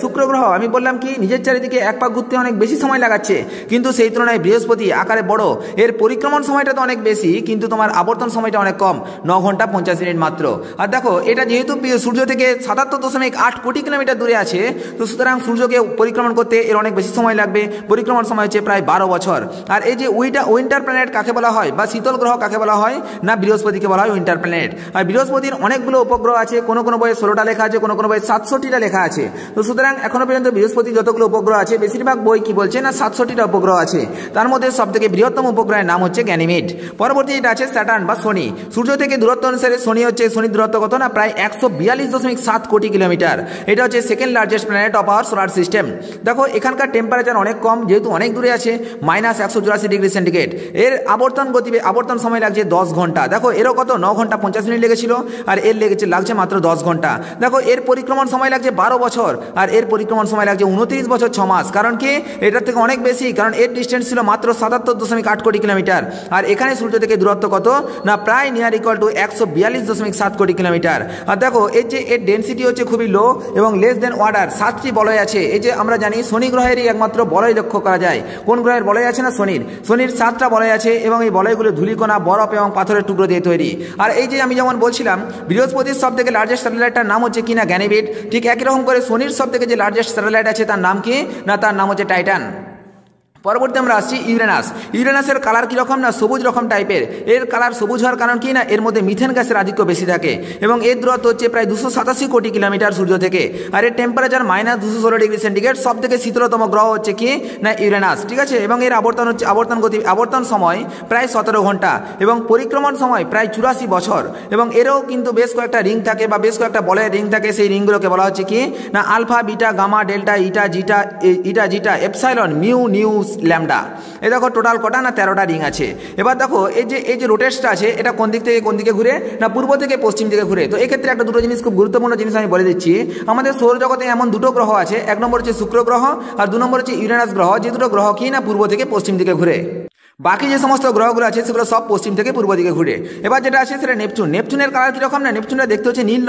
শুক্র গ্রহ আমি বললাম কি নিজের চারিদিকে এক পাক ঘুরতে অনেক বেশি সময় লাগাচ্ছে, কিন্তু সেই তুলনায় বৃহস্পতি আকারে বড়, এর পরিক্রমণ সময়টা তো অনেক বেশি কিন্তু তোমার আবর্তন সময়টা অনেক কম 9 ঘন্টা 50 মিনিট মাত্র। আর দেখো এটা যেহেতু সূর্য থেকে 77.8 কোটি কিলোমিটার দূরে আছে, তো সুতরাং সূর্যকে পরিক্রমণ করতে এর অনেক বেশি সময় লাগবে। পরিক্রমণ সময় হচ্ছে প্রায় 12 বছর। আর এই যে উইন্টার প্ল্যানেট কাকে বলা হয় বা শীতল গ্রহ কাকে বলা হয় না বৃহস্পতিকে বলা হয় উইন্টার প্ল্যানেট। আর বৃহস্পতির অনেকগুলো উপগ্রহ আছে, কোনো বইয়ে 16টা লেখা আছে, কোনো বইয়ে 67টা লেখা আছে। তো সুতরাং এখনো পর্যন্ত বৃহস্পতি যতগুলো উপগ্রহ আছে বেশিরভাগ বই কি বলছে না 67টা উপগ্রহ আছে। তার মধ্যে সব থেকে বৃহত্তম উপগ্রহের নাম হচ্ছে গ্যানিমেড। পরবর্তী এটা আছে স্যাটার্ন বা শনি। সূর্য থেকে দূরত্ব অনুসারে শনির দূরত্ব কত না প্রায় 142.7 কোটি কিলোমিটার। এটা হচ্ছে second largest planet of our solar system. দেখো এখানকার টেম্পারেচার অনেক কম যেহেতু অনেক দূরে আছে -184 ডিগ্রি সেন্টিগ্রেড। এর আবর্তন সময় লাগছে 10 ঘন্টা। দেখো এরও কত 9 ঘন্টা 50 মিনিট লেগেছিল আর এর লাগছে মাত্র 10 ঘন্টা। দেখো এর পরিক্রমণ সময় লাগছে 12 বছর আর এর পরিক্রমণ সময় লাগছে 29 বছর 6 মাস। কারণ কি এটার থেকে অনেক বেশি, কারণ এর ডিস্টেন্স ছিল মাত্র 77.8 কোটি কিলোমিটার আর এখানে সূর্য থেকে দূরত্ব কত না প্রায় নিয়ার ইকুয়াল টু 142.7 কোটি কিলোমিটার। আর দেখো এর ডেন্সিটি হচ্ছে খুবই লো এবং লেস দেন ওয়াটার। 7টি বলয় আছে। এই যে আমরা জানি শনি গ্রহেরই একমাত্র বলয় লক্ষ্য করা যায়। কোন গ্রহের বলয় আছে না শনির 7টা বলয় আছে এবং এই বলয়গুলো ধূলিকণা বরফ এবং পাথরের টুকরো দিয়ে তৈরি। আর এই যে আমি যেমন বলছিলাম বৃহস্পতির সব থেকে লার্জেস্ট স্যাটেলাইটটার নাম হচ্ছে কি না গ্যানিমেড, ঠিক একই রকম করে শনির সব থেকে যে লার্জেস্ট স্যাটেলাইট আছে তার নাম কি না তার নাম হচ্ছে টাইটান। পরবর্তী আমরা আসছি ইউরেনাস। ইউরেনাসের কালার কীরকম না সবুজ রকম টাইপের। এর কালার সবুজ হওয়ার কারণ কি না এর মধ্যে মিথেন গ্যাসের আধিক্য বেশি থাকে এবং এর দূরত্ব হচ্ছে প্রায় 287 কোটি কিলোমিটার সূর্য থেকে। আর এর টেম্পারেচার -216 ডিগ্রি সেন্টিগ্রেড। সব থেকে শীতলতম গ্রহ হচ্ছে কি না ইউরেনাস, ঠিক আছে। এবং এর আবর্তন সময় প্রায় 17 ঘন্টা এবং পরিক্রমণ সময় প্রায় 84 বছর। এবং এরও কিন্তু বেশ কয়েকটা রিং থাকে বা বেশ কয়েকটা বলয়ের রিং থাকে। সেই রিংগুলোকে বলা হচ্ছে কি না আলফা, বিটা, গামা, ডেল্টা, ইটা, এপসাইলন, মিউ, নিউ, ল্যামডা। এই দেখো টোটাল কটা না 13টা রিং আছে। এবার দেখো এই যে রোটেটসটা আছে এটা কোন দিক থেকে কোন দিকে ঘুরে না পূর্ব থেকে পশ্চিম দিকে ঘুরে। তো এক্ষেত্রে একটা দুটো জিনিস খুব গুরুত্বপূর্ণ জিনিস আমি বলে দিচ্ছি। আমাদের সৌরজগতে এমন দুটো গ্রহ আছে, এক নম্বর হচ্ছে শুক্র গ্রহ আর 2 নম্বর হচ্ছে ইউরেনাস গ্রহ, যে দুটো গ্রহ কি না পূর্ব থেকে পশ্চিম দিকে ঘুরে। বাকি যে সমস্ত গ্রহগুলো আছে সেগুলো সব পশ্চিম থেকে পূর্ব দিকে ঘুরে। এবার যেটা আছে সেটা নেপচুন। নেপচুনের কালার কীরকম না নেপচুনটা দেখতে হচ্ছে নীল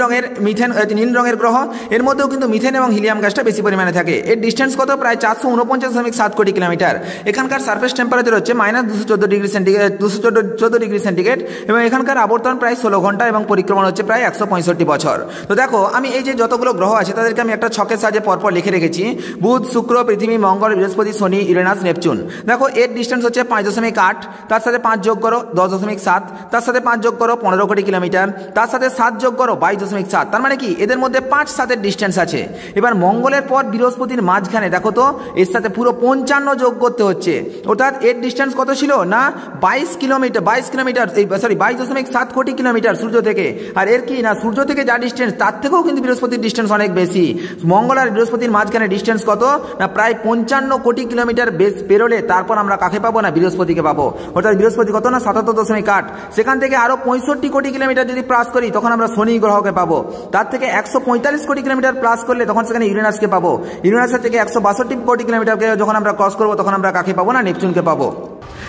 রঙের গ্রহ। এর মধ্যেও কিন্তু মিথেন এবং হিলিয়াম গ্যাসটা বেশি পরিমাণে থাকে। এর ডিস্টেন্স কত প্রায় 449.7 কোটি কিলোমিটার। এখানকার সারফেস টেম্পারেচার হচ্ছে -214 ডিগ্রি সেন্টিগ্রেড এবং এখানকার আবর্তন প্রায় 16 ঘন্টা এবং পরিক্রমণ হচ্ছে প্রায় 165 বছর। তো দেখো আমি এই যে যতগুলো গ্রহ আছে তাদেরকে আমি একটা ছকের সাহায্যে পরপর লিখে রেখেছি। বুধ, শুক্র, পৃথিবী, মঙ্গল, বৃহস্পতি, শনি, ইউরেনাস, নেপচুন। দেখো এর ডিস্টেন্স হচ্ছে 5.8, তার সাথে 5 যোগ করো 10.7, তার সাথে 5 যোগ করো 15 কোটি কিলোমিটার, তার সাথে 7 যোগ করো 22.7। তার মানে কি এদের মধ্যে 5-7 ডিস্টেন্স আছে। এবার মঙ্গলের পর বৃহস্পতির মাঝখানে দেখো তো এর সাথে পুরো 55 যোগ করতে হচ্ছে। অর্থাৎ এর ডিস্টেন্স কত ছিল না 22.7 কোটি কিলোমিটার সূর্য থেকে। আর এর কি না সূর্য থেকে যা ডিস্টেন্স তার থেকেও কিন্তু বৃহস্পতির ডিস্টেন্স অনেক বেশি। মঙ্গল আর বৃহস্পতির মাঝখানে ডিস্টেন্স কত না প্রায় 55 কোটি কিলোমিটার বেশ পেরোলে তারপর আমরা কাকে পাবো না বৃহস্পতিকে পাবো। অর্থাৎ বৃহস্পতি কত না 77.8। সেখান থেকে আরো 65 কোটি কিলোমিটার যদি প্লাস করি তখন আমরা শনি গ্রহকে পাবো। তার থেকে 145 কোটি কিলোমিটার প্লাস করলে তখন সেখানে ইউরেনাসকে পাবো। ইউরেনাসের থেকে 162 কোটি কিলোমিটারকে যখন আমরা ক্রস করবো তখন আমরা কাকে পাবো না নেপচুনকে পাবো।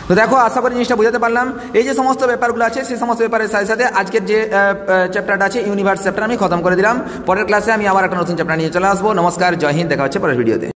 তো দেখো আশা করি জিনিসটা বুঝাতে পারলাম। এই যে সমস্ত ব্যাপারগুলো আছে সেই সমস্ত ব্যাপারের সাথে সাথে আজকের যে চ্যাপ্টারটা আছে ইউনিভার্স চ্যাপ্টার আমি খতম করে দিলাম। পরের ক্লাসে আমি আবার একটা নতুন চ্যাপ্টার নিয়ে চলে আসবো। নমস্কার, জয় হিন্দ, দেখা হচ্ছে পরের ভিডিওতে।